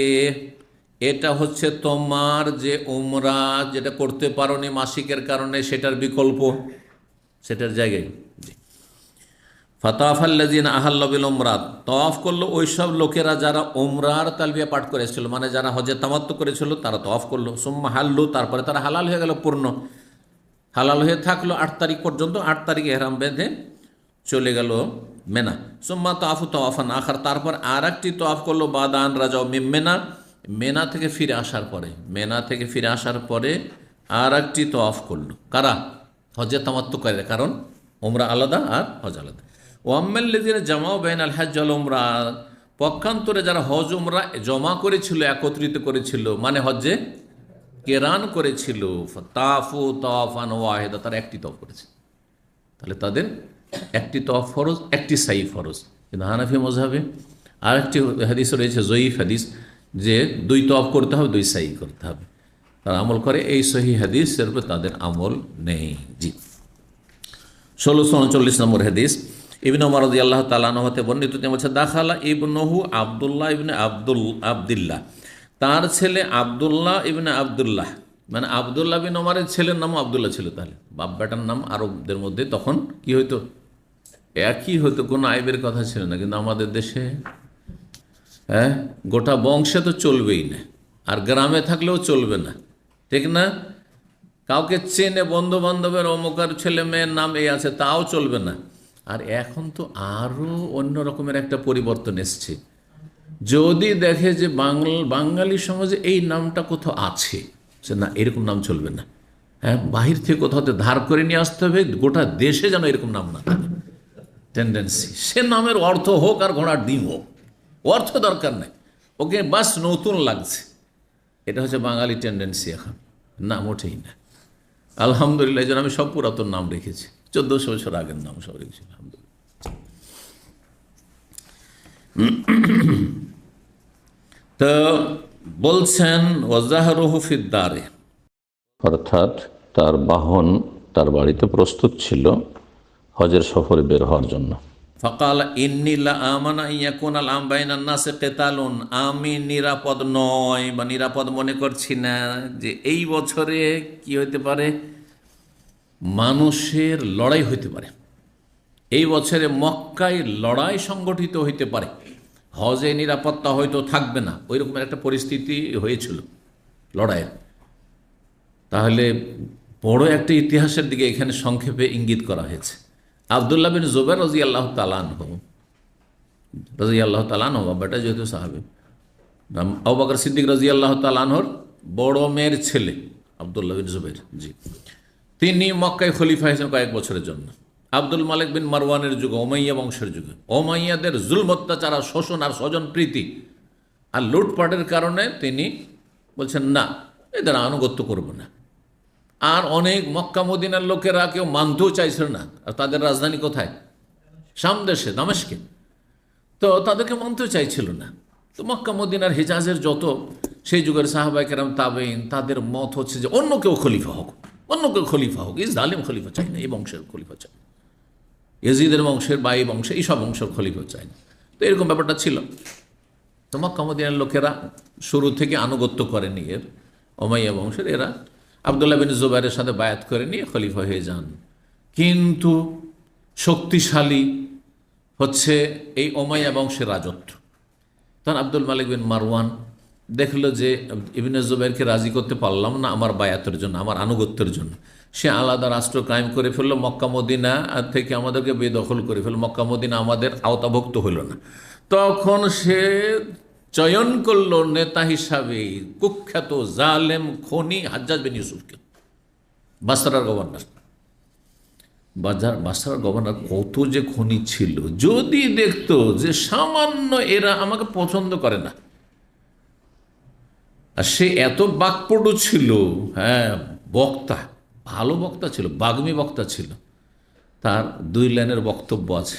Speaker 1: এটা হচ্ছে তোমার যে উমরা যেটা করতে পারোনি মাসিকের কারণে, সেটার বিকল্প, সেটার জায়গায়। ফাতাফাল্লাযিনা আহাল্লু বিল উমরা, তওয়াফ করলো ওই সব লোকেরা যারা উমরার তালবিয়া পাঠ করেছিল, মানে যারা হজে তামাত্তু করেছিল, তারা তওয়াফ করলো। সুম্মা হাল্লু, তারপরে তারা হালাল হয়ে গেল, পূর্ণ হালাল হয়ে থাকলো 8 তারিখ পর্যন্ত। 8 তারিখে ইহরাম বেঁধে চলে গেল মেনা। সুম্মা তাওয়াফু তাওয়াফান আখার, তারপর আর একটি তওয়াফ করলো বাদান রাজাও মিন মেনা, মেনা থেকে ফিরে আসার পরে, মেনা থেকে ফিরে আসার পরে আর একটি তওয়াফ করলো। কারা? হজে তামাত্তু করে, কারণ উমরা আলাদা আর হজ আলাদা। ওয়াম্মাল্লাযিনা জামাউ বাইনাল হজ্জ ওয়াল উমরা, পক্ষান্তরে যারা হজ উমরা জমা করেছিল, একত্রিত করেছিল, মানে হজ্জে কেরান করেছিল, তাফু তাওয়াফান ওয়াহিদা, তারা একটি তওয়াফ করেছে, তাহলে তাদের একটি তওয়াফ ফরজ, একটি সাই ফরজ। কিন্তু হানাফি মযহাবে আর একটি হাদিস রয়েছে, জয়ীফ হাদিস, যে 2 তওয়াফ করতে হবে, 2 সাই করতে হবে। তারা আমল করে এই সহিহ হাদিসের উপর তাদের আমল নেই। জি। 1639 নম্বর হাদিস, ইবনে ওমর রাদিয়াল্লাহু তাআলা আনহু হতে বর্ণিত, তিনি বলেছেন, দাখালা ইবনুহু আব্দুল্লাহ ইবনে আব্দুল্লাহ, তার ছেলে আব্দুল্লাহ ইবনে আব্দুল্লাহ, মানে আব্দুল্লাহ বিন ওমরের ছেলের নামও আব্দুল্লাহ ছিল। তাহলে বাপ বেটার নাম আরবদের মধ্যে তখন কি হইতো? একই হইতো, কোনো আইবের কথা ছিল না। কিন্তু আমাদের দেশে গোটা বংশে তো চলবেই না, আর গ্রামে থাকলেও চলবে না, ঠিক না? কাউকে চেনে, বন্ধু বান্ধবের অমুকার ছেলে মেয়ের নাম এই আছে, তাও চলবে না। আর এখন তো আরও অন্য রকমের একটা পরিবর্তন এসছে। যদি দেখে যে বাঙালি সমাজে এই নামটা কোথাও আছে, সে না, এরকম নাম চলবে না। হ্যাঁ, বাহির থেকে কোথাও ধার করে নিয়ে আসতে হবে, গোটা দেশে যেন এরকম নাম না থাকে। টেন্ডেন্সি, সে নামের অর্থ হোক আর ঘোড়ার ডিম হোক, অর্থ দরকার নেই, ওকে বাস নতুন লাগছে। এটা হচ্ছে বাঙালি টেন্ডেন্সি এখন। না, মোটেই না। আলহামদুলিল্লাহ, যেন আমি সব পুরাতন নাম রেখেছি, 1400 বছর আগের নাম সব রেখেছি, আলহামদুলিল্লাহ। তো বলছেন ওয়াজাহরুহু ফিদ্দারে, অর্থাৎ তার বাহন তার বাড়িতে প্রস্তুত ছিল হজের সফরে বের হওয়ার জন্য। ফাকাল ইন্নী লা আমানা ইয়াকুনাল আম বাইনান নাসি কিতালুন, আমি নিরাপদ নয় বা নিরাপদ মনে করছি না যে এই বছরে কি হতে পারে, মানুষের লড়াই হইতে পারে। এই বছরে মক্কায় লড়াই সংগঠিত হইতে পারে, হজে নিরাপত্তা হয়তো থাকবে না, ওই রকমের একটা পরিস্থিতি হয়েছিল লড়াইয়ের। তাহলে বড় একটা ইতিহাসের দিকে এখানে সংক্ষেপে ইঙ্গিত করা হয়েছে। আবদুল্লাহ বিন জুবাইর রাদিয়াল্লাহু তাআলা আনহু বাবাটা যেহেতু সাহাবী, আবু বকর সিদ্দিক রাদিয়াল্লাহু তাআলা আনহুর বড় মেয়ের ছেলে আবদুল্লাহ বিন জুবাইর, জি, তিনি মক্কায় খলিফা হয়েছেন কয়েক বছরের জন্য। আব্দুল মালিক বিন মারওয়ানের যুগে, ওমাইয়া বংশের যুগে, ওমাইয়াদের জুলম অত্যাচার আর শোষণ আর স্বজন প্রীতি আর লুটপাটের কারণে তিনি বলছেন না, এদের আনুগত্য করব না। আর অনেক মক্কা মদিনার লোকেরা কেউ মানতেও চাইছিল না, আর তাদের রাজধানী কোথায়, শাম দেশে, দামেস্কে, তো তাদেরকে মানতেও চাইছিল না। তো মক্কা মদিনার হিজাজের যত সেই যুগের সাহাবায়ে কেরাম তাবেঈন, তাদের মত হচ্ছে যে অন্য কেউ খলিফা হোক, অন্য কেউ খলিফা হোক, এই জালিম খলিফা চাই না, এই বংশের খলিফা চাই না, ইয়াজিদের বংশের বা এই বংশে এইসব বংশের খলিফা চাই না। তো এরকম ব্যাপারটা ছিল। তো মক্কা মদিনার লোকেরা শুরু থেকে আনুগত্য করেনি এর ওমাইয়া বংশের, এরা আবদুল্লাহ বিন জুবাইরের সাথে বায়াত করে নিয়ে খলিফা হয়ে যান। কিন্তু শক্তিশালী হচ্ছে এই ওমাইয়া বংশের রাজত্ব। তখন আব্দুল মালিক বিন মারওয়ান দেখলো যে ইবনে জুবাইরকে রাজি করতে পারলাম না আমার বায়াতের জন্য, আমার আনুগত্যের জন্য, সে আলাদা রাষ্ট্র কায়েম করে ফেললো, মক্কা মদিনা থেকে আমাদেরকে বেদখল করে ফেললো, মক্কা মদিনা আমাদের আওতাভুক্ত হইল না। তখন সে চয়ন করলো নেতা হিসাবে কুখ্যাত জালেম খনি হাজ্জাজ বিন ইউসুফকে, বাসরার গভর্নর। বাসরার গভর্নর কত যে খনি ছিল, যদি দেখতো যে সামান্য এরা আমাকে পছন্দ করে না, আর সে এত বাকপটু ছিল, হ্যাঁ, বক্তা, ভালো বক্তা ছিল, বাগ্মী বক্তা ছিল, তার 2 লাইনের বক্তব্য আছে।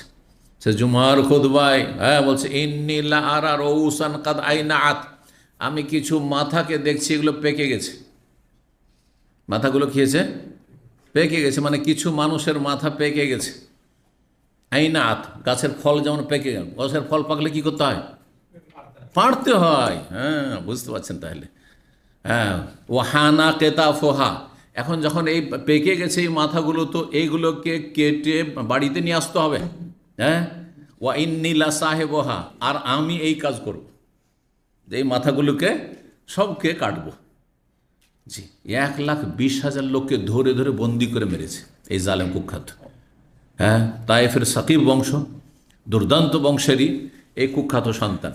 Speaker 1: সে জুমার খুতবায় বলছে ইন্নী লা আরা রউসান কাদ আইনাআত, আমি কিছু মাথাকে দেখছি এগুলো পেকে গেছে। মাথাগুলো খেয়েছে, পেকে গেছে, মানে কিছু মানুষের মাথা পেকে গেছে। আইনাআত, গাছের ফল যেমন পেকে গেল, গাছের ফল পাকলে কি করতে হয়, পাড়তে হয়। হ্যাঁ, বুঝতে পারছেন তাহলে। হ্যাঁ, ও হানা কেতা ফোহা, এখন যখন এই পেকে গেছে এই মাথাগুলো, তো এইগুলোকে কেটে বাড়িতে নিয়ে আসতে হবে। হ্যাঁ, ওয়া ইন্নী লা সাহেবহা, আর আমি এই কাজ করব, যে এই মাথাগুলোকে সবকে কাটবো। জি, 1,20,000 লোককে ধরে ধরে বন্দি করে মেরেছে এই জালেম কুখ্যাত। হ্যাঁ, তায়েফের সাকিব বংশ, দুর্দান্ত বংশেরই এই কুখ্যাত সন্তান।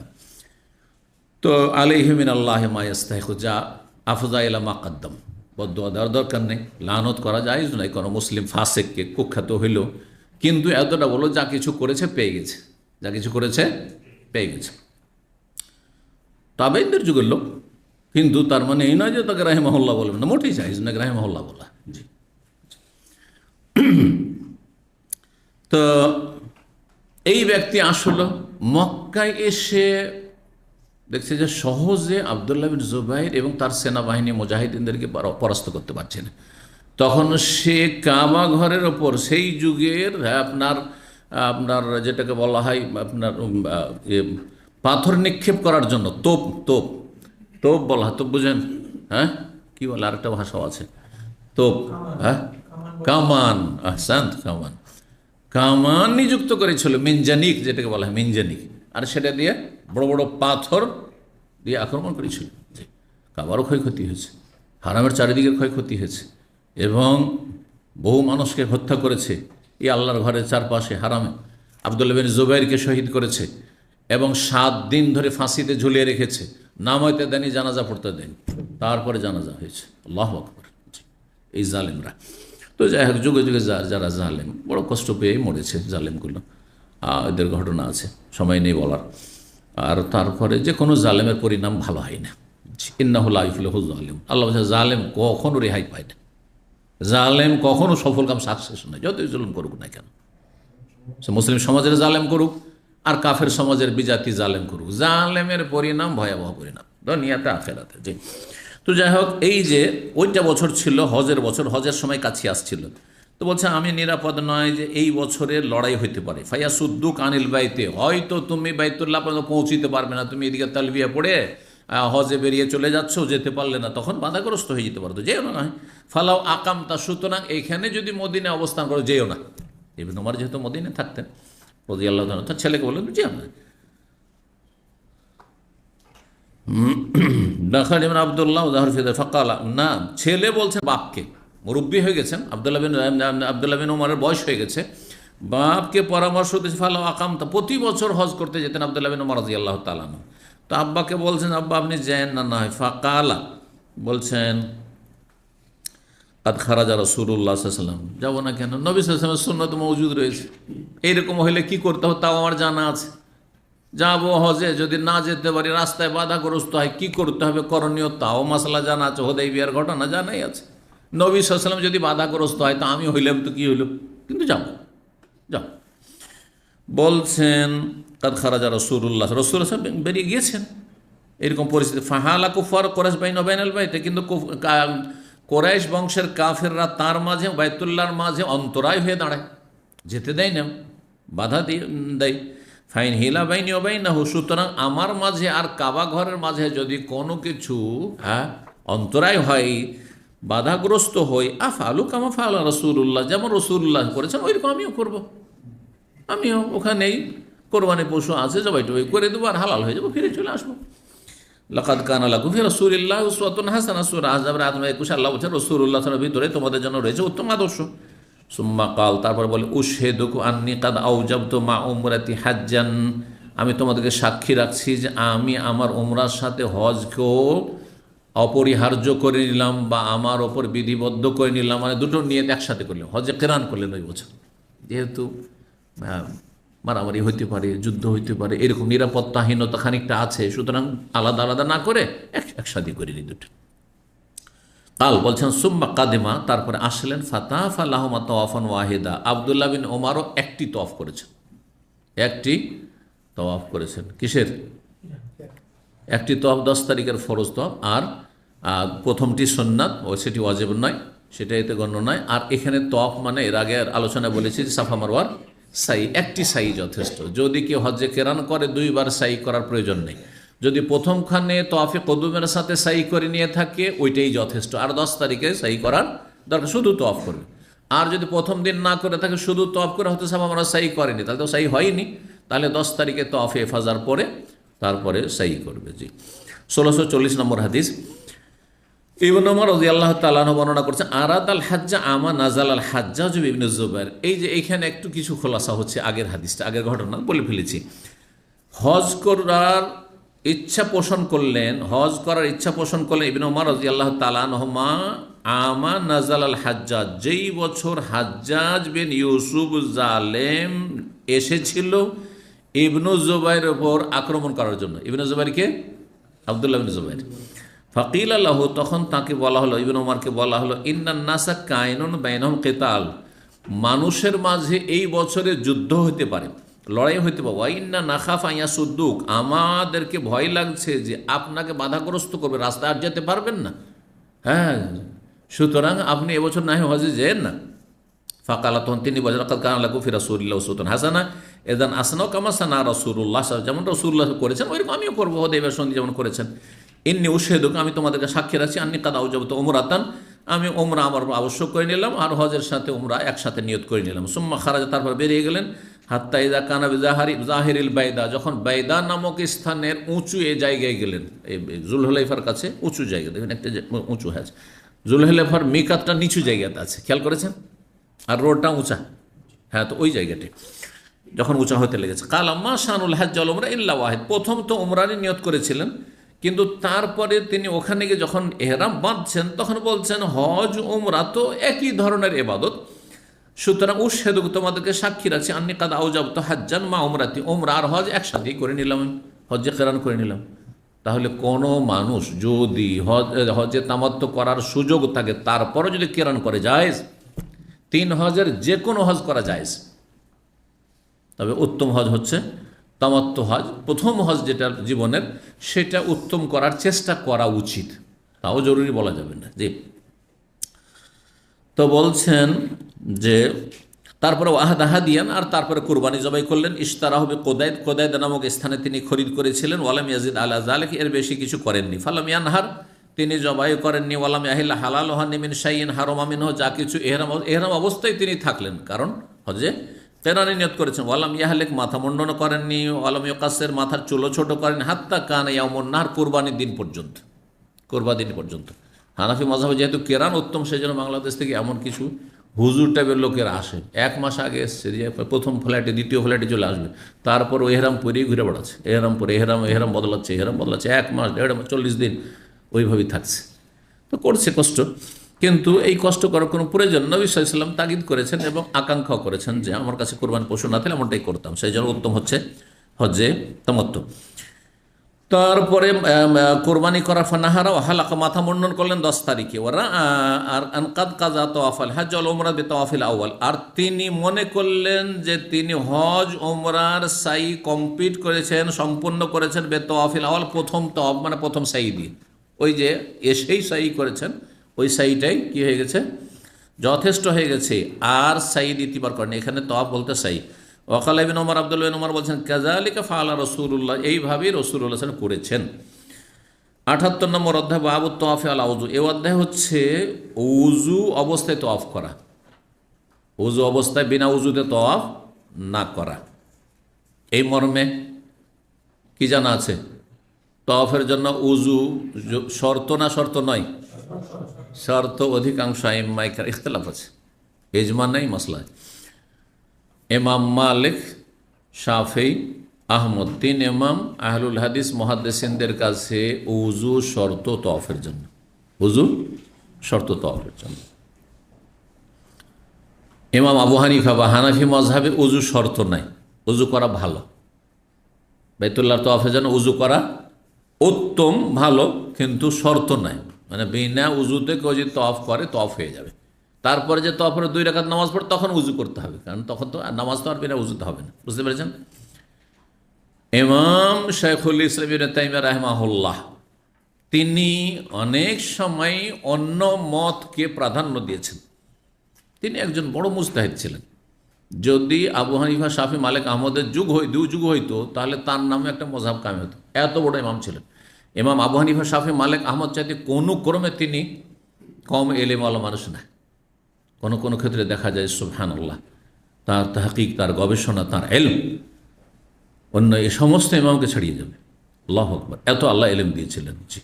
Speaker 1: তো আলাইহি মিনাল্লাহি মা ইয়াস্তাহিকু, যা আফজা ইলা মা কাদ্দাম, বদদুয়া দেওয়ার দরকার নেই, লানত করা জায়েজ নয় কোনো মুসলিম ফাসেককে, কুখ্যাত হইল। কিন্তু এতটা বলো, যা কিছু করেছে পেয়ে গেছে, যা কিছু করেছে পেয়ে গেছে। তাবেঈনদের যুগের লোক, কিন্তু তার মানে এই নয় যে তাকে রাহিমাহুল্লাহ বলবেন না, মোটেই জায়েজ নয় রাহিমাহুল্লাহ বলা। জি, তো এই ব্যক্তি আসলে মক্কায় এসে দেখছে যে সহজে আবদুল্লাহ বিন জুবাইর এবং তার সেনাবাহিনী মুজাহিদিনদেরকে পরাস্ত করতে পারছে না। তখন সে কাবা ঘরের ওপর সেই যুগের আপনার আপনার যেটাকে বলা হয় আপনার পাথর নিক্ষেপ করার জন্য তোপ তোপ তোপ বলা হয়, তোপ বুঝেন? হ্যাঁ, কি বলে, আরেকটা ভাষাও আছে, তোপ, হ্যাঁ, কামান, আহসান্ত, কামান, কামান নিযুক্ত করেছিল, মিনজানিক যেটাকে বলা হয় মিনজানিক, আর সেটা দিয়ে বড় বড় পাথর দিয়ে আক্রমণ করেছিল। যে কাবারও ক্ষয়ক্ষতি হয়েছে, হারামের চারিদিকের ক্ষয়ক্ষতি হয়েছে, এবং বহু মানুষকে হত্যা করেছে, এই আল্লাহর ঘরের চারপাশে হারামে আব্দুল্লাহ বিন জুবাইরকে শহীদ করেছে এবং 7 দিন ধরে ফাঁসিতে ঝুলিয়ে রেখেছে, নাম হইতে দেয়নি, জানাজা পড়তে দেয়নি, তারপরে জানাজা হয়েছে। আল্লাহু আকবার। এই জালেমরা তো যাই হোক, যুগে যুগে যারা জালেম বড় কষ্ট পেয়েই মরেছে জালেমগুলো, এদের ঘটনা আছে, সময় নেই বলার। আর তারপরে যে কোনো জালেমের পরিণাম ভালো হয় না। ইন্নাহু লা ইফলিহু জালিম, আল্লাহ বলছে জালেম কখনো রেহাই পায় না, জালেম কখনো সফল কাম সাকসেস নয়, যতই জুলুম করুক না কেন। সে মুসলিম সমাজের জালেম করুক আর কাফের সমাজের বিজাতি জালেম করুক, জালেমের পরিণাম ভয়াবহ পরিণাম দুনিয়াতে আখিরাতে। জি, তো যাই হোক, এই যে ওইটা বছর ছিল হজের বছর, হজের সময় কাছে আসছিল, তো বলছে আমি নিরাপদ নয় যে এই বছরের লড়াই হইতে পারে। ফায়াসুদ্দুক আনিল বাইতে, হয়তো তুমি বাইতুল্লাহ পর্যন্ত পৌঁছিতে পারবে না, তুমি এদিকে তালবিয়া পড়ে হজে বেরিয়ে চলে যাচ্ছ, যেতে পারলে না, তখন বাধাগ্রস্ত হয়ে যেতে পারতো, যেও না। ফালাও আকামতা, সুতরাং এইখানে যদি মদিনায় অবস্থান করো যেও না। ইবনে ওমর যেহেতু মদিনায় থাকতেন রাদিয়াল্লাহু তাআলা, তার ছেলেকে বললেন যেও না। দাখাল ইবনে আব্দুল্লাহ যাহর ফিদা ফাকালা, না, ছেলে বলছে বাপকে, মুরব্বী হয়ে গেছেন, আব্দুল্লাহ বিন ওমরের বয়স হয়ে গেছে, বাপকে পরামর্শ দিয়েছে ফালাও আকামতা, প্রতি বছর হজ করতে যেতেন আব্দুল্লাহ বিন ওমর রাদিয়াল্লাহু তাআলা। তো আব্বাকে বলছেন আব্বা আপনি যান না, না হয়। ফাকালা বলছেন কাদ খারাজা রাসূলুল্লাহ সাল্লাল্লাহু আলাইহি ওয়াসাল্লাম, যাবো না কেন, নবী সাল্লাল্লাহু আলাইহি ওয়াসাল্লামের সুন্নাত মওজুদ রয়েছে, এইরকম হইলে কি করতে হবে তাও আমার জানা আছে, যাবো হজে, যদি না যেতে পারি, রাস্তায় বাধাগ্রস্ত হয়, কি করতে হবে করণীয় তাও মাসলা জানা আছে, হুদাইবিয়ার ঘটনা জানাই আছে। নবী সাল্লাল্লাহু আলাইহি ওয়াসাল্লাম যদি বাধাগ্রস্ত হয় তা আমি হইলাম তো কি হইল, কিন্তু যাবো, যাও। বলছেন কাদ খারাজা রাসূলুল্লাহ, রাসূলুল্লাহ বেরিয়ে গিয়েছেন, এরকম পরিস্থিতি। ফাহালা কুফার কোরাইশ বাইনা বাইনাল বাইতে, কিন্তু কোরাইশ বংশের কাফেররা তার মাঝে বাইতুল্লাহর মাঝে অন্তরায় হয়ে দাঁড়ায়, যেতে দেয় না, বাধা দেয়। ফাইন হিলা বাইনি ও বাইনাহু, সুতরাং আমার মাঝে আর কাবা ঘরের মাঝে যদি কোনো কিছু অন্তরায় হয়, বাধাগ্রস্ত হই, আফআলু কামা ফাআলা রাসূলুল্লাহ, যেমন রাসূলুল্লাহ করেছেন ওইরকম আমিও করব, আমিও ওখানেই কোরবানি পশু আছে জবাই টবাই করে দেবো আর হালাল হয়ে যাবো, ফিরে চলে আসবো। লাকাদ কানা লাকুম ফি রাসূলিল্লাহি উসওয়াতুন হাসানাহ, সূরা আহজাবের আয়াত 21 আল্লাহ বলেছেন রাসূলুল্লাহ সাল্লাল্লাহু আলাইহি ওয়াসাল্লামের ভিতরে তোমাদের জন্য রয়েছে উত্তম আদর্শ। সুম্মা কাল, তারপর বলে উশহিদুকুম আন্নী কাদ আওজাবতু মা উমরাতি হাজ্জান, আমি তোমাদেরকে সাক্ষী রাখছি যে আমি আমার উমরার সাথে হজকেও অপরিহার্য করে নিলাম, বা আমার ওপর বিধিবদ্ধ করে নিলাম, মানে দুটো নিয়ত একসাথে করলাম, হজে কেরান করলেন ওই বছর, যেহেতু মারামারি হইতে পারে, যুদ্ধ হইতে পারে, এরকম নিরাপত্তাহীনতা খানিকটা আছে, সুতরাং আলাদা আলাদা না করে একসাথে করিনি দুটো। কাল বলছেন সুম্মা কাদিমা, তারপরে আসলেন, ফাতাফ আল্লাহুমা তাওয়াফান ওয়াহিদা, আব্দুল্লাহ বিন ওমরও একটি তওয়াফ করেছেন, একটি তওয়াফ করেছেন। কিসের একটি তওয়াফ? 10 তারিখের ফরজ তওয়াফ, আর প্রথমটি সুন্নাত, ও সেটি ওয়াজিব নয়, সেটা এতে গণ্য নয়। আর এখানে তওয়াফ মানে এর আগে আলোচনা বলেছি যে সাফা মারওয়ার সাই, একটি সাই যথেষ্ট। যদি কেউ হজ্জে কেরান করে 2 বার সাই করার প্রয়োজন নেই। যদি প্রথমখানে তওয়াফে কদুমের সাথে সাই করে নিয়ে থাকে ওইটাই যথেষ্ট, আর 10 তারিখে সাই করার দরকার, শুধু তওয়াফ করবে। আর যদি প্রথম দিন না করে থাকে, শুধু তওয়াফ করে হয়তো সাফা মারওয়া সাই করেনি, তাহলে তো সাই হয়নি, তাহলে 10 তারিখে তওয়াফে ইফাজার পরে তারপরে সাই করবে। জি, 1640 নম্বর হাদিস। ইবনে ওমর রাদিয়াল্লাহু তাআলা আনহু বর্ণনা করছেন, আরাদাল হাজ্জা আমা নাজাল আল হাজ্জাজ ইবনে জুবাইর। এই যে এইখানে একটু কিছু খোলাসা হচ্ছে, আগের হাদিসটা, আগের ঘটনা বলে ফেলেছি। হজ করার ইচ্ছা পোষণ করলেন, হজ করার ইচ্ছা পোষণ করলেন ইবনে ওমর রাদিয়াল্লাহু তাআলা আনহুমা আমা নাজাল আল হাজ্জাজ, যেই বছর হাজ্জাজ বিন ইউসুফ জালেম এসেছিল ইবনে জুবাইরের উপর আক্রমণ করার জন্য। ইবনে জুবাইরকে আব্দুল্লাহ বিন জুবাইর। ফাকিল আল্লাহ, তখন তাকে বলা হলো, ইবনে ওমরকে বলা হলো, ইন্নান নাসা কায়নুন বাইনহুম কিতাল, মানুষের মাঝে এই বছরে যুদ্ধ হতে পারে, লড়াই হইতে পারে। ওয়া ইন্না নাখাফ আন ইয়াসুদ্দুক, আমাদেরকে ভয় লাগছে যে আপনাকে বাধাগ্রস্ত করবে, রাস্তায় আর যেতে পারবেন না, হ্যাঁ, সুতরাং আপনি এবছর না হয় হজে যেন না। ফাকালা, তখন তিনি বলেন, লাকাদ কানা লাকুম ফি রাসূলিল্লাহি উসওয়াতুন হাসানাহ, ইযান আসনাউ কামা সানা রাসূলুল্লাহ, যেমন রাসূলুল্লাহ করেছেন ওইরকম আমিও করবো, হুদাইবিয়ার সন্ধি যেমন করেছেন। ইন্নী উশহিদুক, আমি তোমাদেরকে সাক্ষী রাখছি, আন্নী কাদ আওজাবতু উমরাতান, আমি উমরা আমার আবশ্যক করে নিলাম, আর হজের সাথে উমরা একসাথে নিয়ত করে নিলাম। সুম্মা খারাজা, তারপর বেরিয়ে গেলেন। হাত্তা ইযা কানা বিজাহিরিল বাইদা, যখন বাইদা নামক স্থানের উঁচু এ জায়গায় গেলেন, এই জুলহুলাইফার কাছে উঁচু জায়গা, দেখবেন একটা উঁচু হয়ে আছে, জুলহুলাইফার মিকাতটা নিচু জায়গাতে আছে, খেয়াল করেছেন, আর রোডটা উঁচা, হ্যাঁ, তো ওই জায়গাটি যখন উঁচা হতে লেগেছে। কাল আম্মা শানুল হজ ওয়াল উমরা ইল্লা ওয়াহিদ, প্রথম তো উমরারই নিয়ত করেছিলেন, কিন্তু তারপরে তিনি ওখানে গিয়ে যখন এহরাম বাঁধছেন তখন বলছেন হজ উমরা তো একই ধরনের এবাদত, সুতরাং উশহেদু, তোমাদেরকে সাক্ষী রাখছি, আন্নি কাদ আউজাবতু হাজ্জান মা উমরাতি, উমরা আর হজ একসাথেই করে নিলাম, হজ্জে কেরান করে নিলাম। তাহলে কোনো মানুষ যদি হজে তামাত্ম করার সুযোগ থাকে তারপরও যদি কেরান করে জায়েজ, 3 হজের যে কোনো হজ করা জায়েজ। তবে উত্তম হজ হচ্ছে তামাত্ম হজ, প্রথম হজ যেটা জীবনের, সেটা উত্তম করার চেষ্টা করা উচিত, তাও জরুরি বলা যাবে না। জি, তো বলছেন যে তারপরে ওয়াহাদাহাদিয়ান, আর তারপরে কুরবানি জবাই করলেন। ইশতারাহ বিকোদাইদ, কোদাইদ নামক স্থানে তিনি খরিদ করেছিলেন। ওয়ালাম ইয়াজিদ আলা যালিক, এর বেশি কিছু করেননি। ফালাম ইয়ানহার, তিনি জবাই করেননি। ওয়ালাম ইয়াহিল হালাল হান মিন শাইইন হারাম মিনহু, যা কিছু ইহরাম অবস্থায় তিনি থাকলেন, কারণ হজে কেরানি নিয়ত করেছেন। ওয়ালাম ইয়াহলিক, মাথা মুন্ডন করেননি। ওয়ালাম ইয়াকাসসির, মাথার চুলও ছোট করেন। হাত্তা কানা ইয়াউমুন নাহর, কুরবানির দিন পর্যন্ত, কুরবানির দিন পর্যন্ত। হানাফি মাযহাবে যেহেতু কেরান উত্তম, সেই জন্য বাংলাদেশ থেকে এমন কিছু হুজুর টাইপের লোকেরা আসে, 1 মাস আগে এসছে, যে প্রথম ফ্লাইটে দ্বিতীয় ফ্লাইটে চলে আসবে, তারপর এহরাম পরেই ঘুরে বেড়াচ্ছে, এহরাম পরে এহরাম বদলাচ্ছে, 1 মাস 1.5 মাস 40 দিন ওইভাবেই থাকছে। তো করছে কষ্ট, কিন্তু এই কষ্ট করার কোনো প্রয়োজন, নবী সাল্লাল্লাহু আলাইহি ওয়াসাল্লাম তাগিদ করেছেন এবং আকাঙ্ক্ষাও করেছেন যে আমার কাছে কোরবান পশু না থাকলে এমনটাই করতাম, সেই জন্য উত্তম হচ্ছে হজ্জে তামাত্তু। তারপরে কোরবানি করার ফানাহারা ও হালাকা, মাথা মুন্ডন করলেন 10 তারিখে। ওরা আর আনকাদ কাজা তোয়াফাল হজ ওয়াল উমরা বিতাওয়াফিল আউয়াল, আর তিনি মনে করলেন যে তিনি হজ উমরার সাই কমপ্লিট করেছেন, সম্পূর্ণ করেছেন বেতাওয়াফিল আউয়াল, প্রথম তওয়াফ মানে প্রথম সাই দিয়ে, ওই যে এসেই সাই করেছেন, ওই সাইটাই কি হয়ে গেছে, যথেষ্ট হয়ে গেছে, আর সাই দ্বিতীয়বার করেন। এখানে তওয়াফ বলতে সাই। ওয়াকাল ইবনে ওমর, আব্দুল্লাহ ইবনে ওমর বলছেন কাযালিকা ফাআলা রাসূলুল্লাহ, এইভাবেই রাসূলুল্লাহ সাল্লাল্লাহু আলাইহি ওয়াসাল্লাম করেছেন। 78 নম্বর অধ্যায় বাবুত তাওয়াফি আলা উযু, এই অধ্যায় হচ্ছে উযু অবস্থায় তওয়াফ করা, উযু অবস্থায় বিনা উযুতে তওয়াফ না করা। এই মর্মে কি জানা আছে, তওয়াফের জন্য উযু শর্ত না শর্ত নয়? শর্ত। অধিকাংশ আইম্মায়ে কেরাম ইখতিলাফ আছে, ইজমা নেই, মাসলা। ইমাম মালিক, শাফেঈ, আহমদ, 3 ইমাম আহলুল হাদিস মুহাদ্দিসিনদের কাছে উযু শর্ত তওয়াফের জন্য, উযু শর্ত তওয়াফের জন্য। ইমাম আবু হানিফা বা হানাফি মাযহাবে উযু শর্ত নাই, উযু করা ভালো, বাইতুল্লাহর তওয়াফের জন্য উযু করা উত্তম, ভালো, কিন্তু শর্ত নাই, মানে বিনা উযুতে কেউ যদি তওয়াফ করে তওয়াফ হয়ে যাবে। তারপরে যে তওয়াফের 2 রাকাত নামাজ পড়ে তখন উযু করতে হবে, কারণ তখন তো নামাজ তো আর বিনা উযুতে হবে না, বুঝতে পেরেছেন? ইমাম শাইখুল ইসলাম ইবনে তাইমিয়া রাহিমাহুল্লাহ, তিনি অনেক সময় অন্য মতকে প্রাধান্য দিয়েছেন। তিনি একজন বড় মুজতাহিদ ছিলেন। যদি আবু হানিফা, শাফি, মালিক, আহমদের দুই যুগ হইতো, তাহলে তার নামে একটা মযহাব কায়েম হতো, এত বড় ইমাম ছিলেন। ইমাম আবু হানিফা, শাফি, মালিক, আহমদ চাইতে কোনো ক্রমে তিনি কম এলেমওয়ালা মানুষ না। কোনো কোনো ক্ষেত্রে দেখা যায় সুবহানাল্লাহ, তার তাহকিক, তার গবেষণা, তার এলম অন্য এই সমস্ত ইমামকে ছাড়িয়ে যাবে। আল্লাহু আকবার, এত আল্লাহ এলেম দিয়েছিলেন। জি,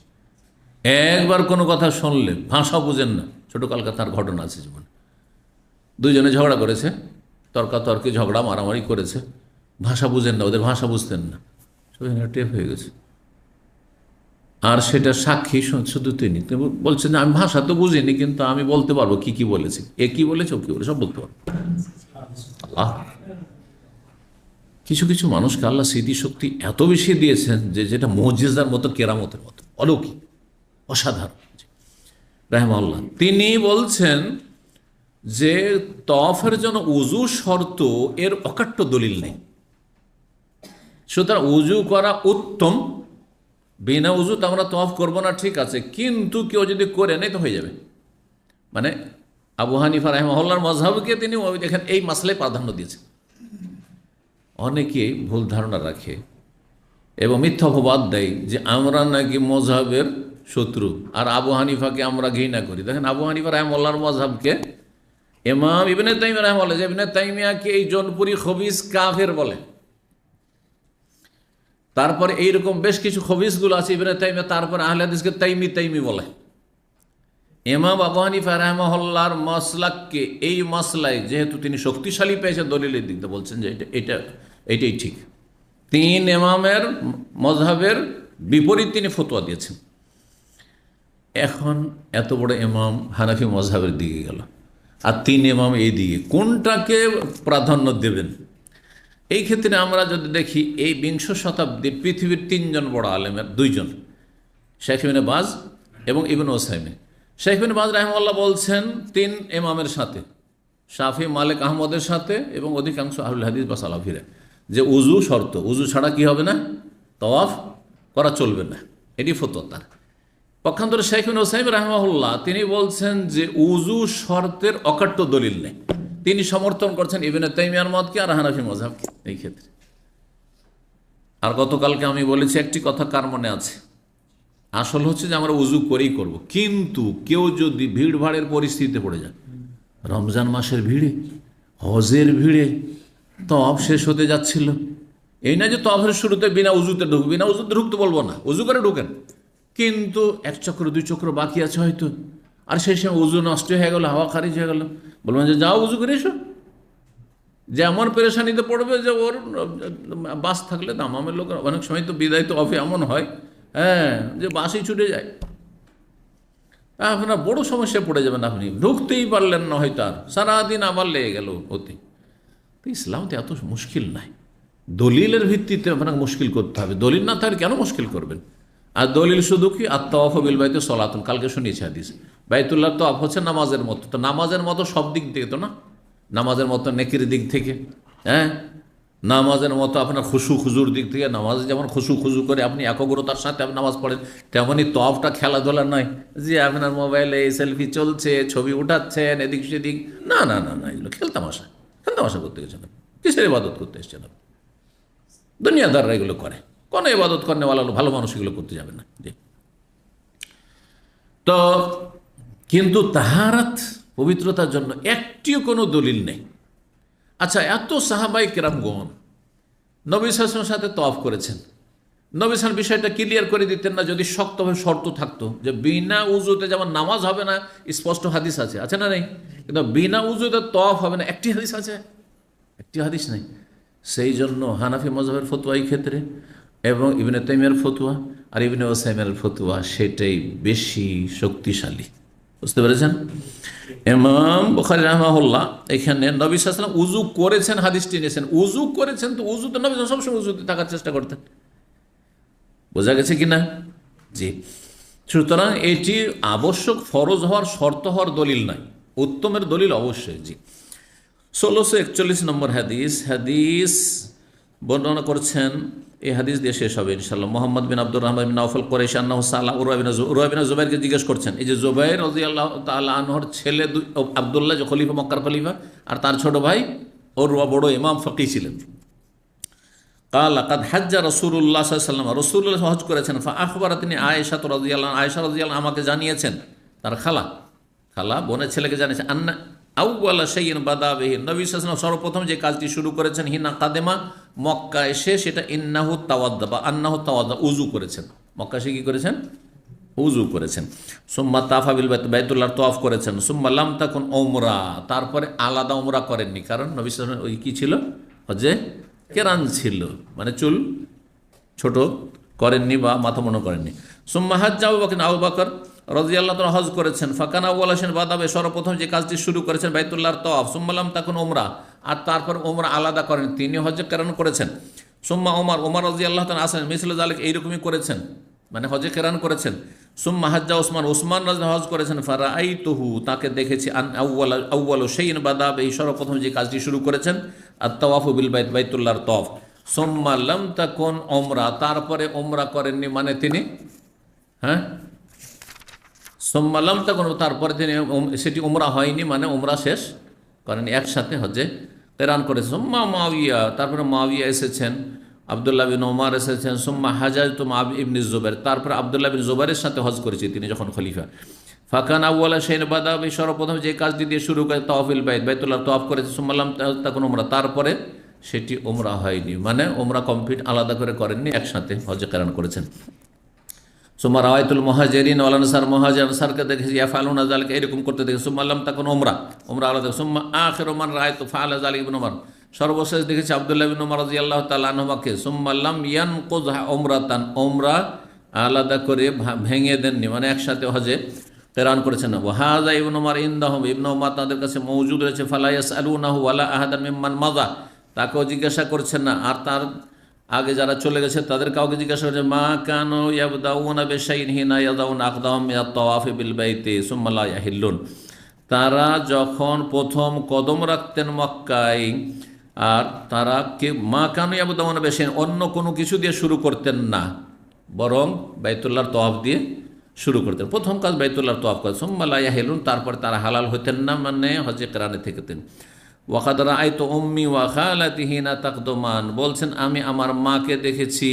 Speaker 1: একবার কোনো কথা শুনলে ভাষা বুঝেন না, ছোটকালকা তার ঘটনা আছে জীবনে, 2 জনে ঝগড়া করেছে, তর্কাতর্কি, ঝগড়া মারামারি করেছে, ভাষা বুঝেন না, ওদের ভাষা বুঝতেন না, সবাই টেপ হয়ে গেছে। আর সেটা সাক্ষী শুধু তিনি বলছেন যে আমি ভাষা তো বুঝিনি, কিন্তু আমি বলতে পারবো কি কি বলেছি, এ কি বলেছে, ও কি বলে, সব বলতে পারবো। আল্লাহ কিছু কিছু মানুষকে আল্লাহ স্মৃতিশক্তি এত বেশি দিয়েছেন যে যেটা মুজিজার মতো, কেরামতের মতো, অলৌকিক, অসাধারণ। রাহিমাহুল্লাহ তিনি বলছেন যে তওয়াফের জন্য উযু শর্ত, এর অকাট্য দলিল নেই, সুতরাং উযু করা উত্তম। বিনা উযুতে আমরা তওয়াফ করবো না, ঠিক আছে, কিন্তু কেউ যদি করে নেই তো হয়ে যাবে। মানে আবু হানিফা রাহিমাহুল্লাহর মাযহাবকে তিনি দেখেন এই মাসলায় প্রাধান্য দিয়েছেন। অনেকে ভুল ধারণা রাখে এবং মিথ্যা অপবাদ দেয় যে আমরা নাকি মযহাবের শত্রু, আর আবু হানিফাকে আমরা ঘৃণা করি। দেখেন আবু হানিফা রাহিমাহুল্লাহর মযহাবকে ইমাম ইবনে তাইমিয়া রাহিমাহুল্লাহ, ইবনে তাইমিয়াকে এই জনপুরি খবিস কাফের বলে। তারপরে এইরকম বেশ কিছু খবিসগুলো আছে ইবনে তাইমিয়া, তারপরে আহলে হাদিসকে তাইমি বলে। ইমাম আবু হানিফা রাহিমাহুল্লাহর মাসলাককে এই মাসলায় যেহেতু তিনি শক্তিশালী পেয়েছেন দলিলের দিক দিয়ে বলছেন যে এটাই ঠিক। তিন ইমামের মযহাবের বিপরীত তিনি ফতোয়া দিয়েছেন। এখন এত বড় ইমাম হানাফি মযহাবের দিকে গেল আর তিন ইমাম এই দিকে, কোনটাকে প্রাধান্য দেবেন? এই ক্ষেত্রে আমরা যদি দেখি এই বিংশ শতাব্দীর পৃথিবীর তিনজন বড় আলেমের দুইজন, শেখ ইবনে বাজ এবং ইবনে উসাইমিন। শেখ ইবনে বাজ রাহিমাহুল্লাহ বলছেন তিন ইমামের সাথে, শাফি, মালিক, আহমদের সাথে এবং অধিকাংশ আহলুল হাদিস বা সালাফিরা, যে উজু শর্ত, উজু ছাড়া কি হবে না, তাওয়াফ করা চলবে না, এটি ফতোয়া তার। পক্ষান্তরে শেখ ইবনে উসাইমিন রাহিমাহুল্লাহ তিনি বলছেন যে উজু শর্তের অকাট্য দলিল নেই, তিনি সমর্থন করছেন ইবনে তাইমিয়ার মতকে আর হানাফি মযহাবকে এই ক্ষেত্রে। আর গতকালকে আমি বলেছি একটি কথা কার মনে আছে, আসল হচ্ছে যে আমরা উজু করেই করব, কিন্তু কেউ যদি ভিড় ভাড়ের পরিস্থিতিতে পড়ে যায়, রমজান মাসের ভিড়ে, হজের ভিড়ে, তওয়াফ শেষ হতে যাচ্ছিল, এই না যে তওয়াফের শুরুতে বিনা উজুতে ঢুকবে, বিনা উজুতে ঢুকতে বলবো না, উজু করে ঢুকেন, কিন্তু এক চক্র দুই চক্র বাকি আছে হয়তো, আর সেই সময় উজু নষ্ট হয়ে গেল, হাওয়া খারিজ হয়ে গেল, বলবেন যে যাও উজু করে এসো। যে এমন পেরেশানিতে পড়বে যে ওর বাস থাকলে দামামের লোক অনেক সময় তো বিদায় তো অফে এমন হয়, হ্যাঁ, যে বাসই ছুটে যায়, আপনার বড় সমস্যায় পড়ে যাবেন, আপনি ঢুকতেই পারলেন না হয়তো, আর সারাদিন আবার লেগে গেল ওতে। তো ইসলাম তো এত মুশকিল নাই, দলিলের ভিত্তিতে আপনাকে মুশকিল করতে হবে, দলিল না থাকলে কেন মুশকিল করবেন? আর দলিল শুধু কি আত-তাওয়াফু বিল বাইতি সলাতুন, কালকে শুনিয়েছি হাদিস, বাইতুল্লাহ তাওয়াফ হচ্ছে নামাজের মতো, তো নামাজের মতো সব দিক থেকে তো না, নামাজের মতো নেকির দিক থেকে, হ্যাঁ, নামাজের মতো আপনার খুশু খুজুর দিক থেকে, নামাজ যেমন খুশু খুজু করে আপনি একগ্রতার সাথে আপনি নামাজ পড়েন, তেমনই তওয়াফটা খেলাধুলা নয় যে আপনার মোবাইলে সেলফি চলছে, ছবি উঠাচ্ছেন এদিক সেদিক, না না না না, এগুলো খেলতামাশা, খেলতামাশা করতে গেছেন, কিসের ইবাদত করতে এসছেন? দুনিয়াদাররা এগুলো করে, কোনো ইবাদত করনে ভালো মানুষ এগুলো করতে যাবে না। তো কিন্তু তাহারাত পবিত্রতার জন্য একটিও কোনো দলিল নেই। আচ্ছা, এত সাহাবাই কেরামগণ নবী সাল্লাল্লাহু আলাইহি ওয়াসাল্লামের সাথে তওয়াফ করেছেন, নবী সাল্লাল্লাহু বিষয়টা ক্লিয়ার করে দিতেন না যদি শক্তভাবে শর্ত থাকতো যে বিনা উজুতে যেমন নামাজ হবে না, স্পষ্ট হাদিস আছে না নেই? কিন্তু বিনা উজুতে তওয়াফ হবে না, একটি হাদিস আছে? একটি হাদিস নেই। সেই জন্য হানাফি মযহাবের ফতোয়া এই ক্ষেত্রে এবং ইবনে তাইমিয়ার ফতোয়া আর ইবনে উসাইমিনের ফতোয়া সেটাই বেশি শক্তিশালী, বুঝতে পেরেছেন? ইমাম বুখারী রাহিমাহুল্লাহ এখানে নবী সাল্লাল্লাহু আলাইহি ওয়াসাল্লাম উজু করেছেন হাদিসটি নিয়েছেন, উজু করেছেন তো উজু তো নবী সবসময় উজুতে থাকার চেষ্টা করতেন, বোঝা গেছে কিনা? জি। সুতরাং এটি আবশ্যক ফরজ হওয়ার শর্ত হওয়ার দলিল নাই, উত্তমের দলিল অবশ্যই। জি। 1641 নম্বর হাদিস বর্ণনা করছেন, এই হাদিস দিয়ে শেষ হবে ইনশাআল্লাহ। মোহাম্মদ বিন আব্দুর রহমান বিন নওফল কুরাইশী আন্নাহু সাআলা উরওয়া বিন জুবাইরকে জিজ্ঞেস করছেন, এই যে জুবাইর রাদিয়াল্লাহু তাআলা আনহুর ছেলে আব্দুল্লাহ যে খলিফা, মক্কার খলিফা, আর তার ছোট ভাই উরওয়া বড় ইমাম ফকিহ ছিলেন। কাল কাদ হাজ্জা রাসূলুল্লাহ সাল্লাল্লাহু আলাইহি ওয়াসাল্লাম, রাসূলুল্লাহ হজ করেছেন। তিনি আয়েশা রাদিয়াল্লাহু আমাকে জানিয়েছেন, তার খালা বোনের ছেলেকে জানিয়েছেন, আন্না আউওয়ালা শাইইন বাদা বিহি, নবী সাল্লাল্লাহু আলাইহি ওয়াসাল্লাম সর্বপ্রথম যে কাজটি শুরু করেছেন হিনা কাদেমা, মক্কা এসে, সেটা ইন্নাহু তাওয়াদ্দা বা আন্নাহু তাওয়াদ্দা, উযু করেছেন। মক্কা এসে কি করেছেন? উযু করেছেন। সুম্মা তাফা বিল বাইত, বাইতুল্লাহর তাওয়াফ করেছেন। সুম্মা লাম তাকুন উমরা, তারপরে আলাদা উমরা করেননি, কারণ নবী সাল্লাল্লাহু আলাইহি ওয়াসাল্লাম ওই কি ছিল, হজে কেরান ছিল, মানে চুল ছোট করেননি বা মাথা মনে করেননি। সুম্মা হাজ্জা আবু বকর রাদিয়াল্লাহু তাআলা হজ করেছেন। ফাকানা আউওয়ালা শাইইন বাদাবে, সর্বপ্রথম যে কাজটি শুরু করেছেন বাইতুল্লাহর তাওয়াফ। সুম্মা লাম তাকুন উমরা, আর তারপর উমরা আলাদা করেন, তিনি হজে কেরান করেছেন। সুম্মা ওমর রাদিয়াল্লাহু তাআলা আসেন মিসলে যালিক, এইরকমই করেছেন, মানে হজে কেরান করেছেন। সুম্মা হাজ্জা উসমান রাদিয়াল্লাহু হজ করেছেন। ফারাআইতুহু, তাকে দেখেছি, আন আউওয়ালু শাইইন বাদাবে, এই সর্বপ্রথম যে কাজটি শুরু করেছেন আত-তাওয়াফু বিল বাইত, বাইতুল্লাহর তাওয়াফ। সুম্মা লাম তাকুন উমরা, তারপরে উমরা করেননি, মানে তিনি সুম্মা লাম তাকুন, তারপরে তিনি সেটি উমরা হয়নি, মানে উমরা শেষ করেন, একসাথে হজে কেরান করেছেন। সুম্মা মুআবিয়া, তারপরে মুআবিয়া এসেছেন, আব্দুল্লাহ বিন ওমর এসেছেন। সুম্মা হাজাজতু মা ইবনে জুবাইর, তারপরে আব্দুল্লাহ বিন জুবাইরের সাথে হজ করেছি তিনি যখন খলিফা। ফাকানা আউওয়ালা শাইইন বাদা, সর্বপ্রথম যে কাজটি দিয়ে শুরু করে তাওয়াফুল বাইত, বাইতুল্লাহ তাওয়াফ করেছে। সুম্মা লাম তাকুন উমরা, তারপরে সেটি উমরা হয়নি, মানে উমরা কমপ্লিট আলাদা করে করেননি, একসাথে হজে কেরান করেছেন। সুম্মা রাওয়াইতুল মুহাজিরিন ওয়াল আনসার, মুহাজির আনসারকে দেখেছি ইয়াফআলুনা যালিকা, এরকম করতে দেখেছি। সুম্মা লাম তাকুন উমরা, উমরা আলাদা। সুম্মা আখিরু মান রাআইতু ফাআলা যালিকা ইবনে উমর, সর্বশেষ দেখেছি আব্দুল্লাহ ইবনে উমর রাদিয়াল্লাহু তাআলা আনহুমাকে। সুম্মা লাম ইয়ানকুয উমরাতান, উমরা আলাদা করে ভেঙে দেননি, মানে একসাথে হজে কেরান করেছেন না। ওয়াহাযা ইবনে উমর ইনদাহুম, ইবনে উমর তাদের কাছে মওজুদ রয়েছে। ফালা ইয়াসআলুনাহু ওয়ালা আহাদান মিম্মান মাযা, তাকেও জিজ্ঞাসা করছেন না আর তার আগে যারা চলে গেছে তাদের কাউকে জিজ্ঞাসা করছে। মা কানু ইয়াবদাউনা বিশাইইন হিনা ইয়াদাউনা আকদাহুম মিনাত তাওয়াফি বিল বাইতি সুম্মা লা ইয়াহিল্লুন, তারা যখন প্রথম কদম রাখতেন মক্কায়, আর তারা কে মা কানু ইয়াবদাউনা বিশাইইন, অন্য কোনো কিছু দিয়ে শুরু করতেন না, বরং বাইতুল্লাহর তওয়াফ দিয়ে শুরু করতেন। প্রথম কাজ বাইতুল্লাহর তওয়াফ করা। সুম্মা লা ইয়াহিল্লুন, তারপরে তারা হালাল হতেন না, মানে হজে কেরানে থেকেতেন। ওয়াকাদ রাআইতু উম্মি ওয়া খালাতি হিনা তাকদুমান, বলছেন আমি আমার মাকে দেখেছি,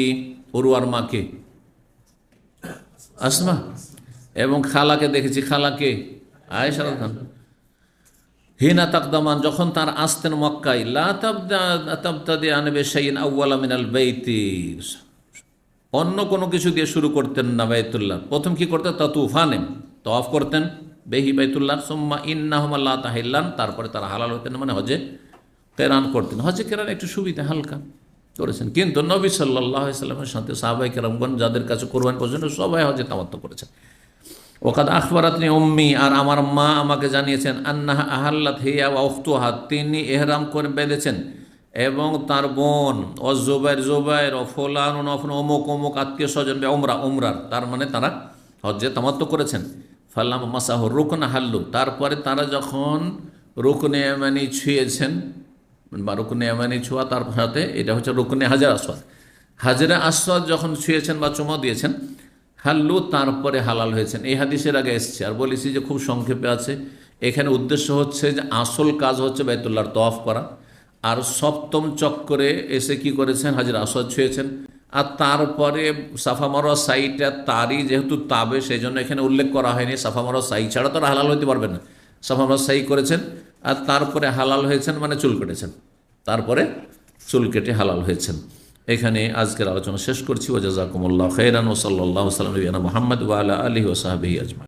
Speaker 1: উরওয়ার মাকে আসমা, এবং খালাকে দেখেছি, খালাকে আয়েশা রাদিয়াল্লাহু আনহা, হিনা তাকদমান, যখন তার আসতেন মক্কায়। লা তাবতাদিআন বিশাইইন আউওয়ালা মিনাল বাইতি, অন্য কোনো কিছু দিয়ে শুরু করতেন না বাইতুল্লাহ। প্রথম কি করতেন? তাতুফানেন, তওয়াফ করতেন বেহি বাইতুল্লাহ। সুম্মা ইন্নাহুম লা তাহিল্লান, তারপরে তারা হালাল হতেন, মানে হজে কেরান করতেন। হজে কেরান একটু সুবিধা হালকা করেছেন, কিন্তু নবী সাল্লাল্লাহু আলাইহি সাল্লামের সাথে সাহাবায়ে কেরামগণ যাদের কাছে কোরবানি পর্যন্ত সবাই হজে তামাত্তু করেছেন। ওয়াকাদ আখবারাতনি উম্মি, আর আমার মা আমাকে জানিয়েছেন, আন্নাহা আহাল্লাত হিয়া ওয়া উখতুহা, তিনি ইহরাম করে বেঁধেছেন এবং তার বোন, ও জুবাইর ও ফুলান অমুক অমুক আত্মীয় স্বজন উমরার, তার মানে তারা হজ্জে তামাত্তু করেছেন। ফাল্লাম মাসাহ রুকন হাল্লু, তারপরে তারা যখন রুকনে ইয়ামানি ছুঁয়েছেন, বা রুকনে ইয়ামানি ছোঁয়া, তার সাথে এটা হচ্ছে রুকনে হাজার আসওয়াদ, হাজরে আসওয়াদ যখন ছুঁয়েছেন বা চুমা দিয়েছেন, হাল্লু, তারপরে হালাল হয়েছেন। এই হাদিসের আগে এসছে, আর বলেছি যে খুব সংক্ষেপে আছে। এখানে উদ্দেশ্য হচ্ছে যে আসল কাজ হচ্ছে বাইতুল্লাহর তওয়াফ করা, আর সপ্তম চক্করে এসে কি করেছেন? হাজরে আসওয়াদ ছুঁয়েছেন। আর তারপরে সাফা মারোয়া সাইটা তারই যেহেতু তাবে, সেই জন্য এখানে উল্লেখ করা হয়নি। সাফা মারোয়া সাই ছাড়া তো হালাল হইতে পারবেন না। সাফা মারোয়া সাই করেছেন, আর তারপরে হালাল হয়েছেন, মানে চুল কেটেছেন, তারপরে চুল কেটে হালাল হয়েছেন। এখানে আজকের আলোচনা শেষ করছি। ওয়া জাযাকুমুল্লাহু খাইরান ওয়া সাল্লাল্লাহু আলা নবিয়িনা মুহাম্মদ ওয়া আলা আলিহি ওয়া সাহবিহি আজমাইন।